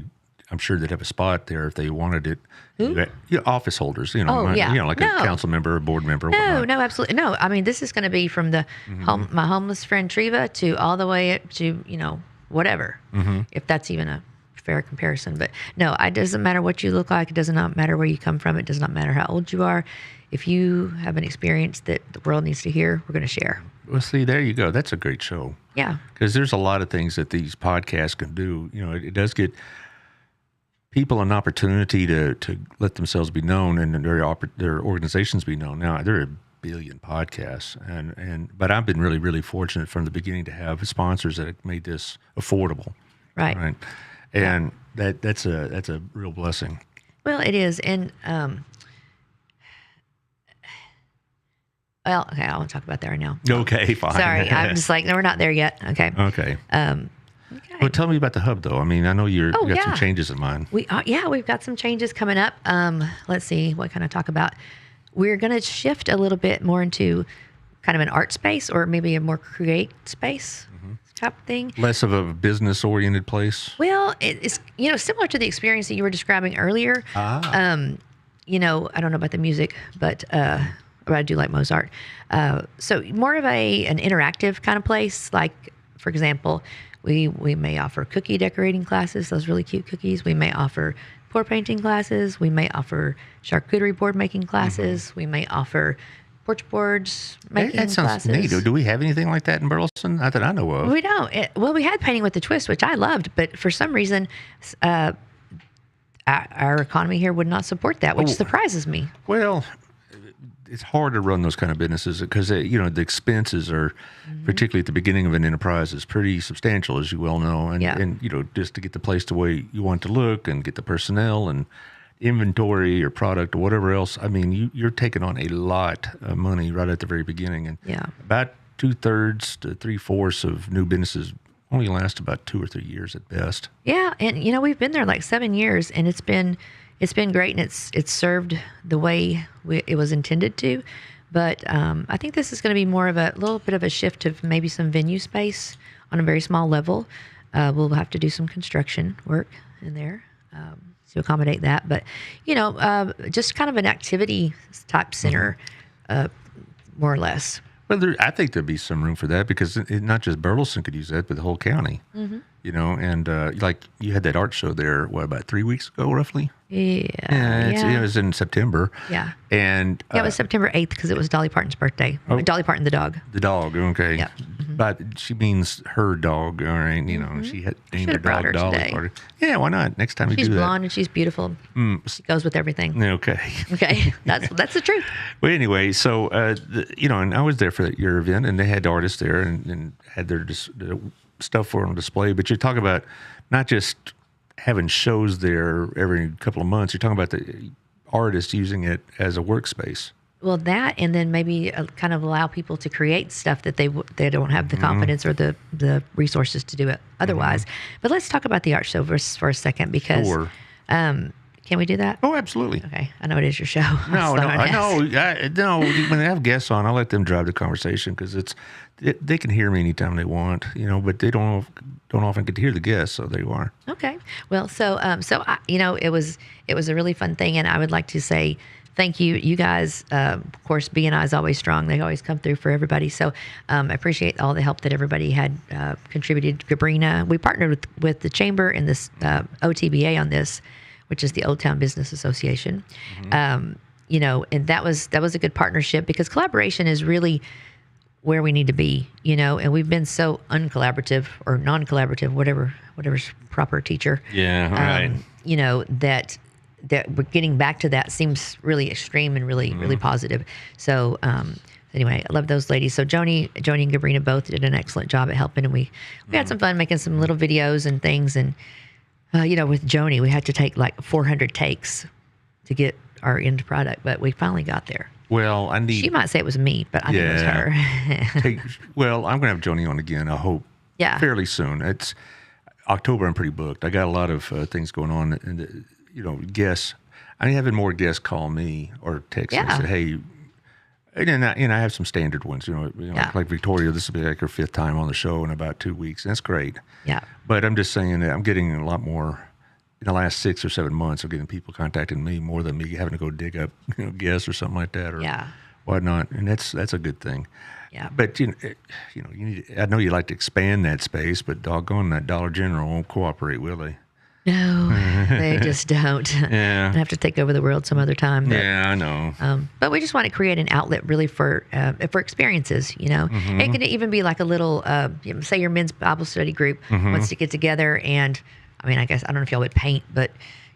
S2: I'm sure they'd have a spot there if they wanted it.
S3: Who?
S2: Office holders, like a council member or board member.
S3: No, absolutely. No, I mean, this is going to be from the my homeless friend Treva to all the way up to, whatever, if that's even a fair comparison. But no, it doesn't matter what you look like. It does not matter where you come from. It does not matter how old you are. If you have an experience that the world needs to hear, we're going to share.
S2: Well, see, there you go. That's a great show.
S3: Yeah.
S2: Because there's a lot of things that these podcasts can do. It does get people an opportunity to let themselves be known and their organizations be known. Now, there are a billion podcasts, but I've been really, really fortunate from the beginning to have sponsors that have made this affordable.
S3: Right.
S2: And that's a real blessing.
S3: Well, it is. And, okay, I won't talk about that right now.
S2: Okay, fine.
S3: Sorry, I'm just like, no, we're not there yet. Okay.
S2: Okay.
S3: Okay.
S2: Well, tell me about the Hub, though. I mean, I know you got some changes in mind.
S3: We've got some changes coming up. Let's see, what can I talk about? We're going to shift a little bit more into kind of an art space or maybe a more create space type of thing.
S2: Less of a business-oriented place?
S3: Well, it's, similar to the experience that you were describing earlier. I don't know about the music, but I do like Mozart. So more of an interactive kind of place. Like, for example, we may offer cookie decorating classes, those really cute cookies. We may offer pour painting classes. We may offer charcuterie board making classes. We may offer porch boards making classes.
S2: That sounds neat. Do we have anything like that in Burleson? Not that I know of.
S3: We don't. We had painting with a twist, which I loved, but for some reason, our economy here would not support that, which surprises me.
S2: Well, it's hard to run those kind of businesses because, the expenses are, particularly at the beginning of an enterprise, is pretty substantial, as you well know. And just to get the place the way you want it to look and get the personnel and inventory or product or whatever else, I mean, you're taking on a lot of money right at the very beginning. And about 2/3 to 3/4 of new businesses only last about 2 or 3 years at best.
S3: Yeah. And, we've been there like 7 years, and it's been great, and it's served the way it was intended to. But I think this is going to be more of a little bit of a shift of maybe some venue space on a very small level. We'll have to do some construction work in there to accommodate that. But, just kind of an activity type center, more or less.
S2: Well, I think there'd be some room for that because not just Burleson could use that, but the whole county. And like you had that art show there, about 3 weeks ago, roughly?
S3: Yeah.
S2: It was in September.
S3: Yeah.
S2: And
S3: it was September 8th because it was Dolly Parton's birthday. Dolly Parton, the dog.
S2: The dog, okay.
S3: Yeah.
S2: But she means her dog, all right? She had named her
S3: Should've brought
S2: dog
S3: her
S2: Dolly
S3: today.
S2: Parton. Yeah, why not? Next time you
S3: She's
S2: do that.
S3: blonde and she's beautiful. She goes with everything.
S2: Okay.
S3: Okay. That's the truth.
S2: Well, anyway, so, and I was there for your event, and they had artists there and had their stuff for on display. But you're talking about not just having shows there every couple of months. You're talking about the artists using it as a workspace.
S3: Well, that, and then maybe kind of allow people to create stuff that they don't have the confidence or the resources to do it otherwise. But let's talk about the art show for a second because
S2: Sure.
S3: Can we do that?
S2: Oh, absolutely.
S3: Okay, I know it is your show.
S2: No. When they have guests on, I let them drive the conversation because they can hear me anytime they want, but they don't often get to hear the guests, so there you are.
S3: Okay. Well, so it was a really fun thing, and I would like to say thank you. You guys, of course, B&I is always strong. They always come through for everybody. So I appreciate all the help that everybody had contributed. Gabrina, we partnered with the Chamber and this OTBA on this, which is the Old Town Business Association. And that was a good partnership because collaboration is really where we need to be, and we've been so uncollaborative or non-collaborative, whatever's proper teacher.
S2: Yeah, right.
S3: That we're getting back to that seems really extreme and really positive. So anyway, I love those ladies. So Joni and Gabrina both did an excellent job at helping, and we had some fun making some little videos and things. And with Joni, we had to take like 400 takes to get our end product, but we finally got there.
S2: Well,
S3: She might say it was me, but I think it was her.
S2: Well, I'm going to have Joni on again, I hope, fairly soon. It's October, I'm pretty booked. I got a lot of things going on, and, guests. I'm having more guests call me or text me and say, hey, and I have some standard ones, like Victoria, this will be like her 5th time on the show in about 2 weeks. And that's great. Yeah. But I'm just saying that I'm getting a lot more in the last 6 or 7 months of getting people contacting me more than me having to go dig up, guests or something like that or whatnot. And that's a good thing. Yeah. But you need. I know you like to expand that space, but doggone that Dollar General won't cooperate, will they?
S3: No, they just don't.
S2: Yeah.
S3: I have to take over the world some other time. But,
S2: I know.
S3: But we just want to create an outlet really for experiences, It could even be like a little, say your men's Bible study group wants to get together and, I guess, I don't know if y'all would paint, but,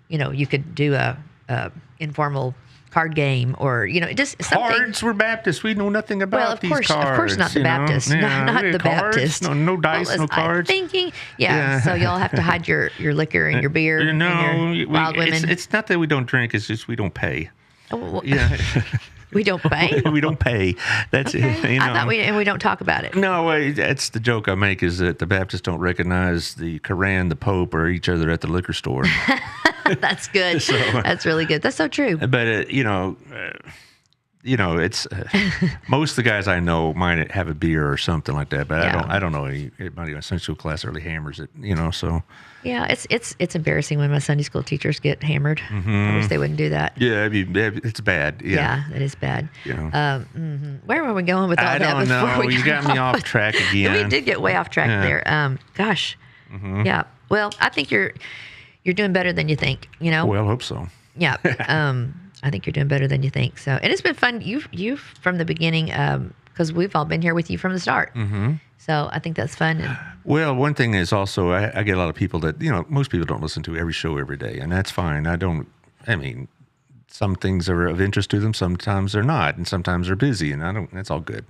S3: you could do a informal card game or, just something.
S2: Cards, we're Baptists. We know nothing about these cards.
S3: Of course not the Baptists. Not the
S2: cards,
S3: Baptists.
S2: No dice, no cards.
S3: I'm thinking, so y'all have to hide your liquor and your beer and your wild women.
S2: It's not that we don't drink. It's just we don't pay.
S3: Oh, well, we don't pay?
S2: We don't pay. That's
S3: okay. I thought we don't talk about it.
S2: No, that's the joke I make is that the Baptists don't recognize the Quran, the Pope, or each other at the liquor store.
S3: That's good. That's really good. That's so true.
S2: But it's most of the guys I know might have a beer or something like that. But I don't know anybody in Sunday school class really hammers it. So
S3: yeah, it's embarrassing when my Sunday school teachers get hammered. I wish they wouldn't do that.
S2: Yeah, it's bad. Yeah,
S3: it is bad. Where were we going with all that?
S2: I don't know. You got me off track again.
S3: We did get way off track there. Gosh. Yeah. Well, I think you're doing better than you think,
S2: Well, I hope so.
S3: Yeah. I think you're doing better than you think. So, and it's been fun. You've from the beginning, because we've all been here with you from the start. So I think that's fun.
S2: Well, one thing is also, I get a lot of people that, most people don't listen to every show every day, and that's fine. Some things are of interest to them, sometimes they're not, and sometimes they're busy, and that's all good.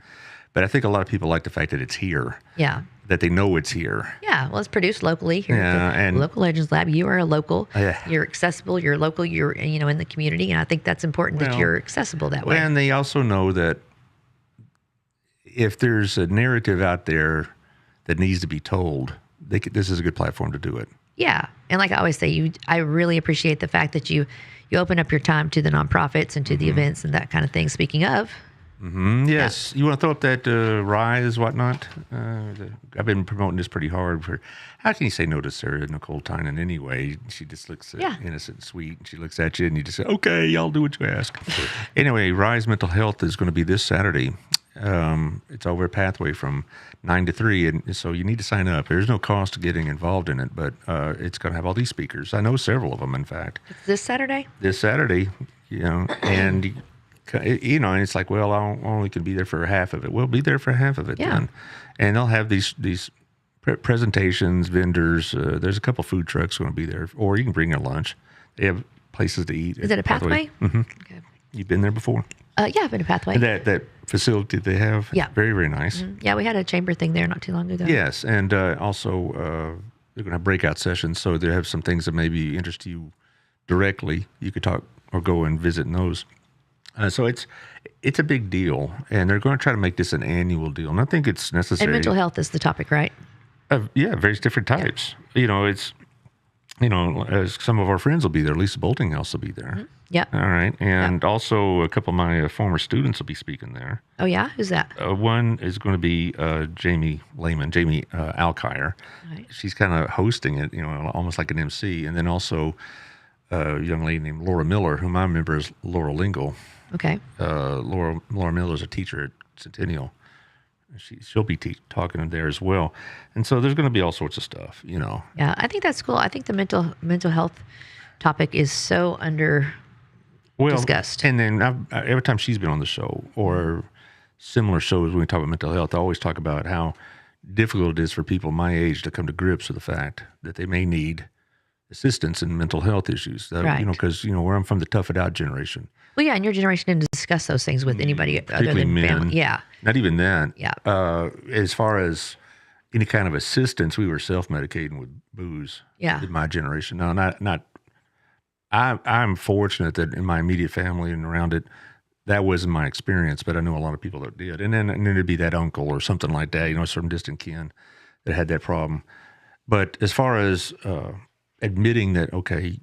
S2: But I think a lot of people like the fact that it's here. Yeah. That they know it's here.
S3: Yeah, well, it's produced locally here at the Local Legends Lab. You are a local. You're accessible. You're local. You're in the community, and I think that's important that you're accessible that way.
S2: And they also know that if there's a narrative out there that needs to be told, this is a good platform to do it.
S3: Yeah, and like I always say, I really appreciate the fact that you open up your time to the nonprofits and to the events and that kind of thing. Speaking of,
S2: Yes. You want to throw up that Rise, whatnot? I've been promoting this pretty hard. How can you say no to Sarah Nicole Tynan anyway? She just looks innocent and sweet. And she looks at you and you just say, okay, I'll do what you ask. Anyway, Rise Mental Health is going to be this Saturday. It's over a Pathway from 9 to 3. And so you need to sign up. There's no cost to getting involved in it, but it's going to have all these speakers. I know several of them, in fact.
S3: It's this Saturday?
S2: This Saturday, and and it's like, well, I only can be there for half of it. Well, be there for half of it then. And they'll have these presentations, vendors. There's a couple food trucks going to be there, or you can bring your lunch. They have places to eat.
S3: Is it a Pathway?
S2: Mm-hmm.
S3: Okay.
S2: You've been there before?
S3: Yeah, I've been to Pathway.
S2: And that facility they have, very, very nice.
S3: Mm-hmm. Yeah, we had a chamber thing there not too long ago.
S2: Yes, and also they're going to have breakout sessions, so they have some things that maybe interest you directly. You could talk or go and visit in those. So it's a big deal, and they're going to try to make this an annual deal. And I think it's necessary.
S3: And mental health is the topic, right?
S2: Various different types. Yeah. It's as some of our friends will be there. Lisa Boltinghouse will be there.
S3: Mm-hmm. Yeah.
S2: All right, and also a couple of my former students will be speaking there.
S3: Oh yeah, who's that?
S2: One is going to be Jamie Alkire.
S3: Right.
S2: She's kind of hosting it, almost like an MC, and then also a young lady named Laura Miller, whom I remember as Laura Lingle.
S3: Okay.
S2: Laura Miller is a teacher at Centennial. She'll be talking there as well, and so there's going to be all sorts of stuff,
S3: Yeah, I think that's cool. I think the mental health topic is so discussed.
S2: And then every time she's been on the show or similar shows when we talk about mental health, I always talk about how difficult it is for people my age to come to grips with the fact that they may need assistance in mental health issues.
S3: Right.
S2: Because where I'm from, the tough it out generation.
S3: Well, yeah, and your generation didn't discuss those things with anybody other than
S2: men.
S3: family. Yeah.
S2: Not even that.
S3: Yeah.
S2: As far as any kind of assistance, we were self-medicating with booze.
S3: Yeah.
S2: In my generation. No, not. I'm fortunate that in my immediate family and around it, that wasn't my experience, but I know a lot of people that did. And then it'd be that uncle or something like that, some distant kin that had that problem. But as far as admitting that, okay,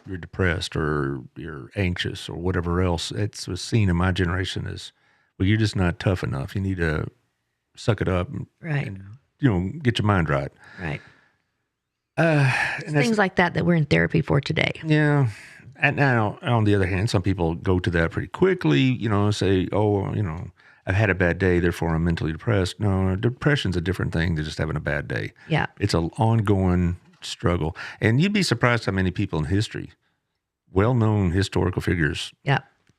S2: you're depressed or you're anxious or whatever else, it was seen in my generation as, well, you're just not tough enough. You need to suck it up and get your mind right.
S3: Right.
S2: And
S3: things like that we're in therapy for today.
S2: Yeah. And now, on the other hand, some people go to that pretty quickly, say, I've had a bad day, therefore I'm mentally depressed. No, depression's a different thing than just having a bad day.
S3: Yeah.
S2: It's an ongoing struggle. And you'd be surprised how many people in history, well-known historical figures,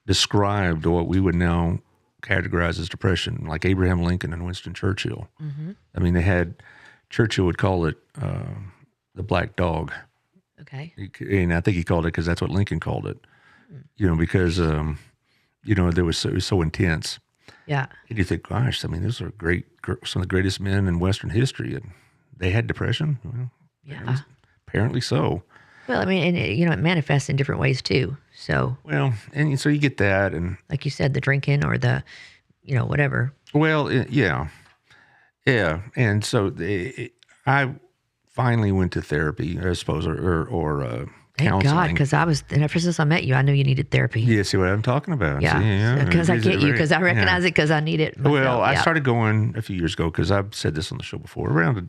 S2: described what we would now categorize as depression, like Abraham Lincoln and Winston Churchill. Mm-hmm. I mean, Churchill would call it the black dog.
S3: Okay.
S2: And I think he called it because that's what Lincoln called it, because, it was so intense.
S3: Yeah.
S2: And you think, gosh, I mean, those are some of the greatest men in Western history, and they had depression? Well,
S3: yeah.
S2: Apparently so.
S3: Well, I mean, and it manifests in different ways too. So.
S2: Well, and so you get that, and
S3: like you said, the drinking or the, whatever.
S2: Well, yeah. And so I finally went to therapy, I suppose, or
S3: Thank
S2: counseling.
S3: God, because ever since I met you, I knew you needed therapy.
S2: Yeah, see what I'm talking about.
S3: Yeah, because I get you, because I recognize it, because I need it myself.
S2: Well, I started going a few years ago, because I've said this on the show before, around a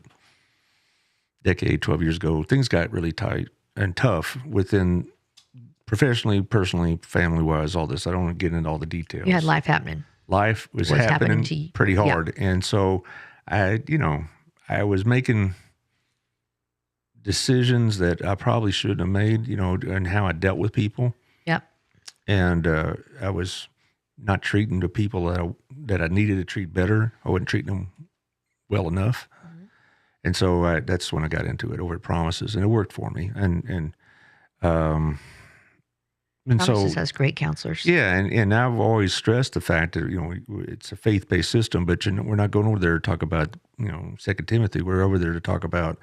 S2: decade, 12 years ago, things got really tight and tough within professionally, personally, family-wise, all this. I don't want to get into all the details.
S3: You had life happening.
S2: Life was happening
S3: to you.
S2: Pretty hard. Yeah. And so I was making decisions that I probably shouldn't have made, and how I dealt with people.
S3: Yep.
S2: And I was not treating the people that I needed to treat better. I wasn't treating them well enough. Mm-hmm. And so that's when I got into it, over at Promises, and it worked for me. And
S3: Promises has great counselors.
S2: Yeah, and I've always stressed the fact that it's a faith-based system, but we're not going over there to talk about 2 Timothy. We're over there to talk about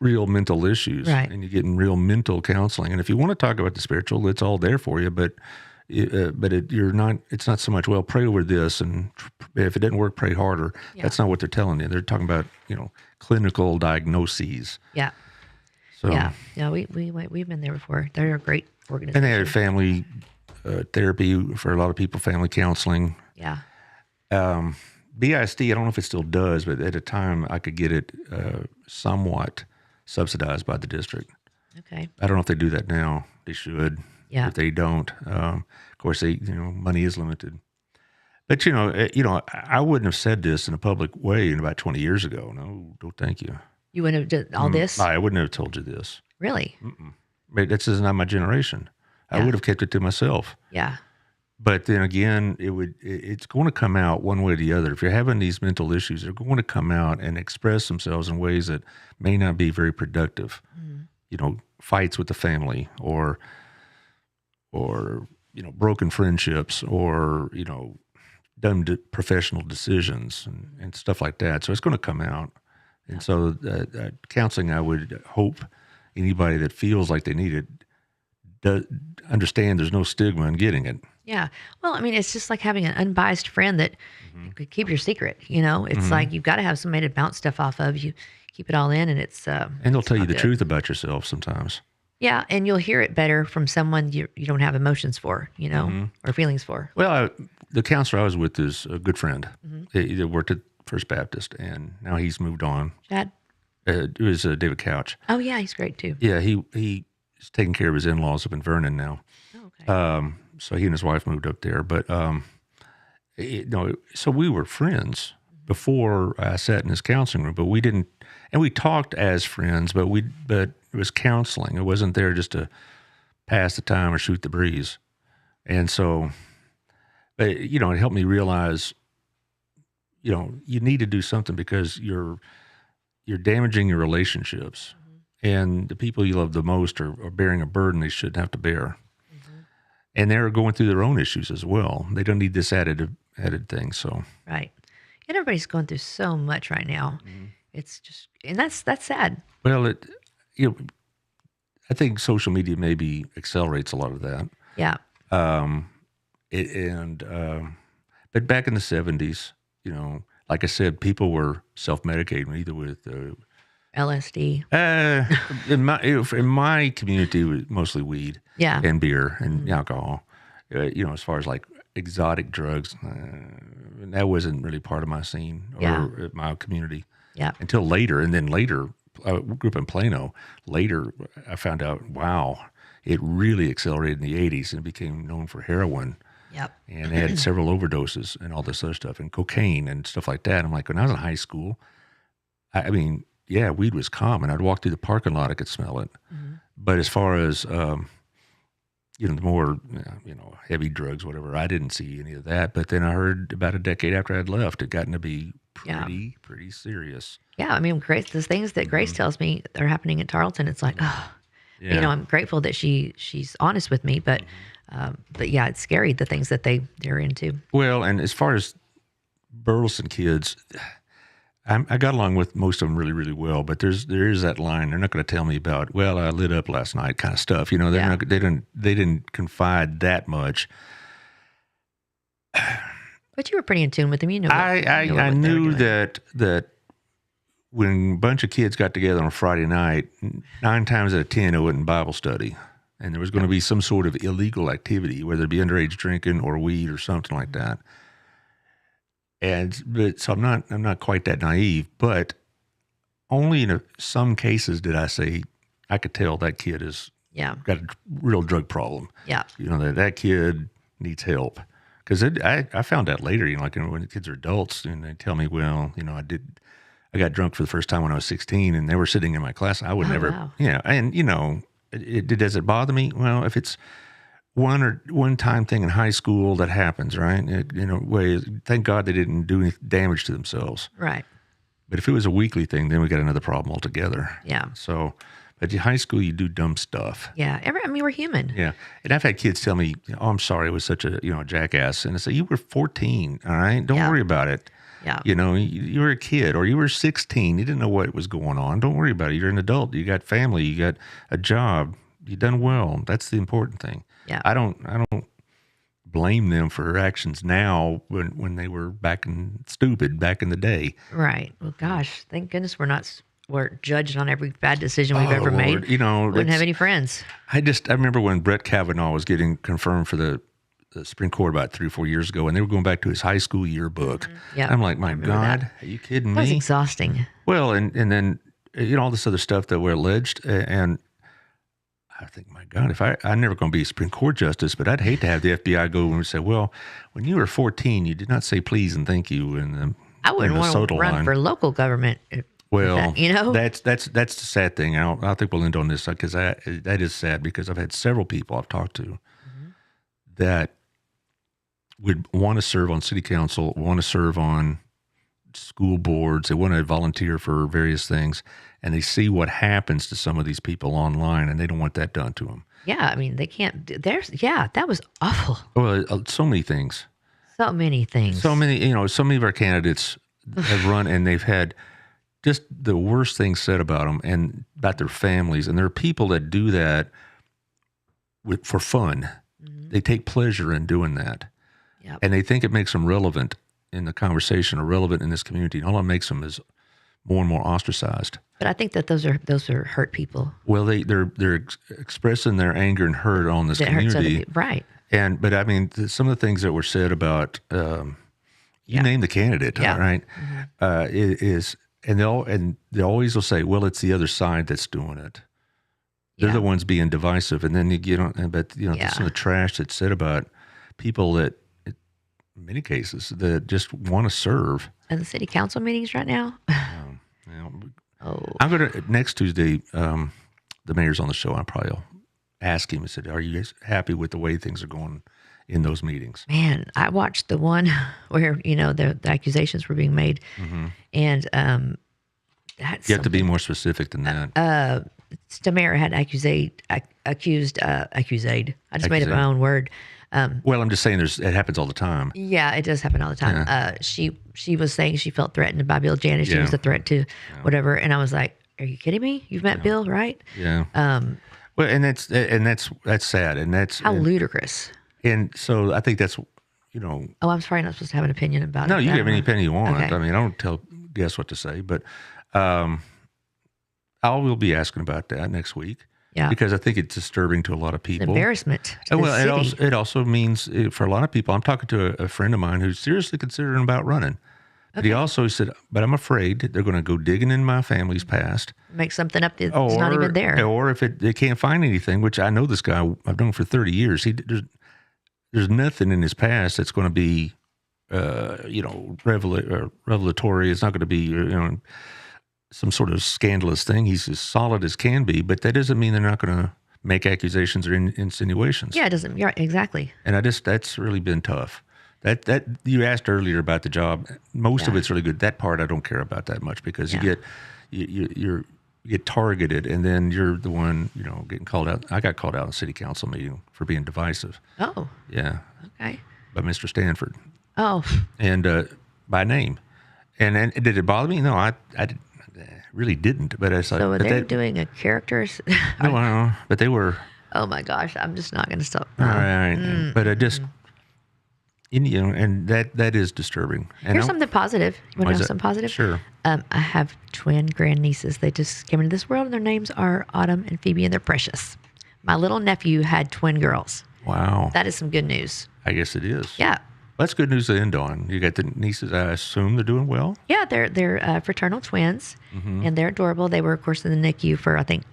S2: real mental issues,
S3: right? And
S2: you're getting real mental counseling. And if you want to talk about the spiritual, it's all there for you. But you're not. It's not so much. Well, pray over this, and if it didn't work, pray harder. Yeah. That's not what they're telling you. They're talking about clinical diagnoses.
S3: Yeah.
S2: So
S3: yeah. We've been there before. They're a great organization.
S2: And they had family therapy for a lot of people, family counseling.
S3: Yeah.
S2: BISD, I don't know if it still does, but at a time I could get it somewhat subsidized by the district.
S3: Okay.
S2: I don't know if they do that now. They should.
S3: Yeah.
S2: If they don't, of course, money is limited. But I wouldn't have said this in a public way in about 20 years ago. No, thank you.
S3: You wouldn't have done all this?
S2: I wouldn't have told you this.
S3: Really?
S2: But this is not my generation. I
S3: Yeah.
S2: would have kept it to myself.
S3: Yeah.
S2: But then again, it's going to come out one way or the other. If you're having these mental issues, they're going to come out and express themselves in ways that may not be very productive. Fights with the family or broken friendships or, dumb professional decisions and stuff like that. So it's going to come out. And so counseling, I would hope anybody that feels like they need it does understand there's no stigma in getting it.
S3: Yeah. Well, I mean, it's just like having an unbiased friend that could keep your secret. It's like you've got to have somebody to bounce stuff off of. You keep it all in, and it's
S2: and they'll tell you
S3: not
S2: the
S3: good.
S2: truth about yourself sometimes.
S3: Yeah, and you'll hear it better from someone you don't have emotions for, or feelings for.
S2: Well, the counselor I was with is a good friend. He worked at First Baptist, and now he's moved on.
S3: Chad?
S2: It was David Couch.
S3: Oh yeah, he's great too.
S2: Yeah, he's taking care of his in-laws up in Vernon now.
S3: Oh, okay.
S2: So he and his wife moved up there. But so we were friends before I sat in his counseling room. But we didn't, and we talked as friends. But it was counseling. It wasn't there just to pass the time or shoot the breeze. And so, it helped me realize, you need to do something because you're damaging your relationships. And the people you love the most are bearing a burden they shouldn't have to bear. And they're going through their own issues as well. They don't need this added thing. So
S3: Right. And everybody's going through so much right now. It's just, and that's sad.
S2: well, I think social media maybe accelerates a lot of that.
S3: Yeah.
S2: But back in the 70s, like I said, people were self-medicating either with
S3: LSD.
S2: in my community, it was mostly weed
S3: Yeah.
S2: and beer and alcohol. As far as like exotic drugs, that wasn't really part of my scene or my community
S3: Yeah.
S2: until later. And then later, I grew up in Plano. Later, I found out, wow, it really accelerated in the 80s and became known for heroin.
S3: Yep.
S2: And they had several overdoses and all this other stuff and cocaine and stuff like that. I'm like, when I was in high school, I mean, yeah, weed was common. I'd walk through the parking lot, I could smell it. But as far as, the more, heavy drugs, whatever, I didn't see any of that. But then I heard about a decade after I'd left, it gotten to be pretty serious.
S3: Yeah. I mean, the things that Grace tells me are happening at Tarleton, it's like,
S2: Yeah.
S3: I'm grateful that she's honest with me, but yeah, it's scary, the things that they're into.
S2: Well, and as far as Burleson kids, I got along with most of them really, really well, but there is that line. They're not going to tell me about, well, I lit up last night kind of stuff. They're not, they didn't confide that much.
S3: But you were pretty in tune with them.
S2: I knew that when a bunch of kids got together on a Friday night, 9 times out of 10 it wasn't Bible study, and there was going to be some sort of illegal activity, whether it be underage drinking or weed or something like that. So I'm not quite that naive, but only in some cases did I say I could tell that kid has got a real drug problem.
S3: Yeah.
S2: That kid needs help. Because I found out later, when the kids are adults and they tell me, well, I got drunk for the first time when I was 16 and they were sitting in my class. I would never,
S3: wow.
S2: does it bother me? Well, if it's one time thing in high school, that happens, right? Thank God they didn't do any damage to themselves.
S3: Right.
S2: But if it was a weekly thing, then we got another problem altogether.
S3: Yeah.
S2: So, but in high school, you do dumb stuff.
S3: Yeah. We're human.
S2: Yeah. And I've had kids tell me, oh, I'm sorry, I was such a jackass. And I say, you were 14, all right? Don't worry about it.
S3: Yeah.
S2: You were a kid, or you were 16. You didn't know what was going on. Don't worry about it. You're an adult. You got family. You got a job. You done well. That's the important thing.
S3: Yeah.
S2: I don't blame them for their actions now when they were stupid back in the day.
S3: Right. Well, gosh, thank goodness we're judged on every bad decision we've ever made.
S2: Lord,
S3: Wouldn't have any friends.
S2: I remember when Brett Kavanaugh was getting confirmed for the the Supreme Court about 3 or 4 years ago, and they were going back to his high school yearbook.
S3: Yeah,
S2: I'm like, my
S3: remember
S2: God,
S3: that.
S2: are you kidding
S3: That was
S2: me?
S3: exhausting.
S2: Well, and then all this other stuff that were alleged, and I think, my God, if I'm never going to be a Supreme Court justice, but I'd hate to have the FBI go and say, well, when you were 14, you did not say please and thank you
S3: I wouldn't want to run for local government.
S2: Well,
S3: that,
S2: that's the sad thing. I think we'll end on this because that is sad because I've had several people I've talked to that would want to serve on city council, want to serve on school boards. They want to volunteer for various things, and they see what happens to some of these people online, and they don't want that done to them.
S3: Yeah, I mean, they can't. That was awful.
S2: Well, so many things.
S3: So many things.
S2: So many of our candidates have run, and they've had just the worst things said about them and about their families. And there are people that do that for fun. They take pleasure in doing that.
S3: Yep.
S2: And they think it makes them relevant in the conversation or relevant in this community. And all it makes them is more and more ostracized.
S3: But I think that those are hurt people.
S2: Well, they're expressing their anger and hurt on this community.
S3: Right.
S2: But I mean, some of the things that were said about, you name the candidate, right? And they always will say, well, it's the other side that's doing it. They're the ones being divisive. And then some of the trash that's said about people that, in many cases, that just want to serve.
S3: And the city council meetings right now.
S2: I'm going to, next Tuesday, the mayor's on the show. I probably will ask him and said, are you guys happy with the way things are going in those meetings?
S3: Man, I watched the one where, the accusations were being made. And that's
S2: you have to be more specific than that.
S3: The mayor had accused. I just made up my own word.
S2: Well, I'm just saying it happens all the time.
S3: Yeah, it does happen all the time.
S2: Yeah.
S3: She was saying she felt threatened by Bill Janis. She was a threat to whatever. And I was like, are you kidding me? You've met Bill, right?
S2: Yeah. Well, and that's sad. And that's
S3: how ludicrous.
S2: And so I think that's,
S3: Oh, I'm sorry, I'm not supposed to have an opinion about it.
S2: No, you can have any opinion you want.
S3: Okay.
S2: I mean, I don't tell guests what to say, but I will be asking about that next week.
S3: Yeah.
S2: Because I think it's disturbing to a lot of people.
S3: It's embarrassment to the city.
S2: It also means for a lot of people, I'm talking to a friend of mine who's seriously considering about running. But he also said, but I'm afraid they're going to go digging in my family's past.
S3: Make something up that's not even there.
S2: Or if they can't find anything, which I know this guy, I've known for 30 years. There's nothing in his past that's going to be, revelatory. It's not going to be, some sort of scandalous thing. He's as solid as can be, but that doesn't mean they're not going to make accusations or insinuations.
S3: Yeah, it doesn't. Yeah, exactly.
S2: And that's really been tough. That you asked earlier about the job. Most of it's really good. That part I don't care about that much because you get targeted, and then you're the one getting called out. I got called out in a city council meeting for being divisive.
S3: Oh.
S2: Yeah.
S3: Okay.
S2: By Mr. Stanford.
S3: Oh.
S2: And by name. And did it bother me? No, I really didn't. But I thought.
S3: So they're doing a characters.
S2: No, I don't know. But they were.
S3: Oh my gosh! I'm just not going to stop.
S2: All right. But I just. And that is disturbing. And
S3: Here's something positive. You want to know something positive?
S2: Sure.
S3: I have twin grandnieces. They just came into this world, and their names are Autumn and Phoebe, and they're precious. My little nephew had twin girls.
S2: Wow.
S3: That is some good news.
S2: I guess it is.
S3: Yeah.
S2: That's good news to end on. You got the nieces. I assume they're doing well.
S3: Yeah, they're fraternal twins, and they're adorable. They were, of course, in the NICU for I think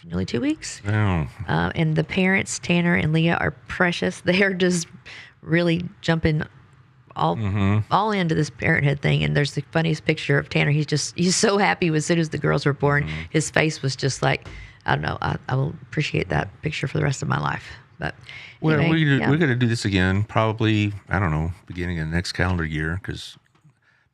S3: nearly 2 weeks.
S2: Oh.
S3: And the parents, Tanner and Leah, are precious. They are just really jumping all into this parenthood thing. And there's the funniest picture of Tanner. He's so happy as soon as the girls were born. His face was just like, I don't know. I will appreciate that picture for the rest of my life. But anyway,
S2: we're going to do this again, probably, I don't know, beginning of the next calendar year, because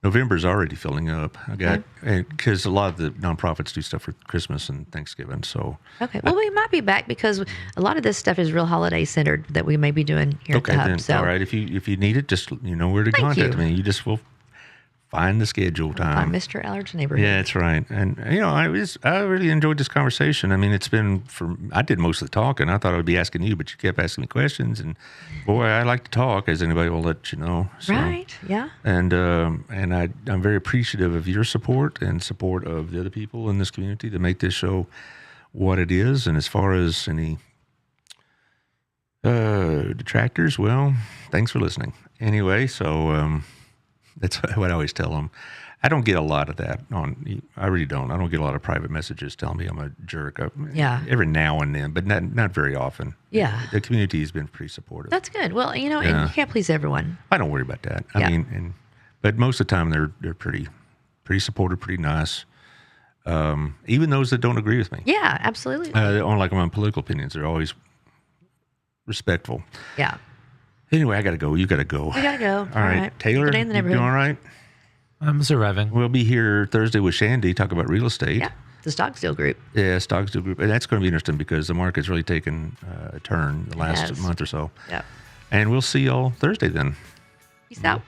S2: November's already filling up. Because a lot of the nonprofits do stuff for Christmas and Thanksgiving. So
S3: okay, well, we might be back because a lot of this stuff is real holiday centered that we may be doing here at the Hub.
S2: Then, all right. If you need it, just where to contact me. You just will find the schedule time.
S3: Find Mr. Allard's neighborhood.
S2: Yeah, that's right. And I really enjoyed this conversation. I mean, it's been I did most of the talking. I thought I would be asking you, but you kept asking me questions. And boy, I like to talk, as anybody will let you know. So,
S3: right. Yeah.
S2: And I'm very appreciative of your support and support of the other people in this community to make this show what it is. And as far as any detractors, well, thanks for listening. Anyway, so that's what I always tell them. I don't get a lot of that I really don't. I don't get a lot of private messages telling me I'm a jerk.
S3: Yeah.
S2: Every now and then, but not very often.
S3: Yeah.
S2: The community has been pretty supportive.
S3: That's good. Well, and you can't please everyone.
S2: I don't worry about that. I mean, but most of the time they're pretty supportive, pretty nice. Even those that don't agree with me.
S3: Yeah, absolutely.
S2: On like my political opinions, they're always respectful.
S3: Yeah.
S2: Anyway, I got to go. You got to go.
S3: We gotta go.
S2: All right. Taylor,
S3: Good day in the
S2: you doing
S3: neighborhood.
S2: all right?
S1: I'm surviving.
S2: We'll be here Thursday with Shandy, talk about real estate.
S3: Yeah. The stock deal group.
S2: Yeah, Stocks Deal Group. And that's going to be interesting because the market's really taken a turn the last
S3: has.
S2: month or so.
S3: Yep.
S2: And we'll see y'all Thursday then.
S3: Peace out.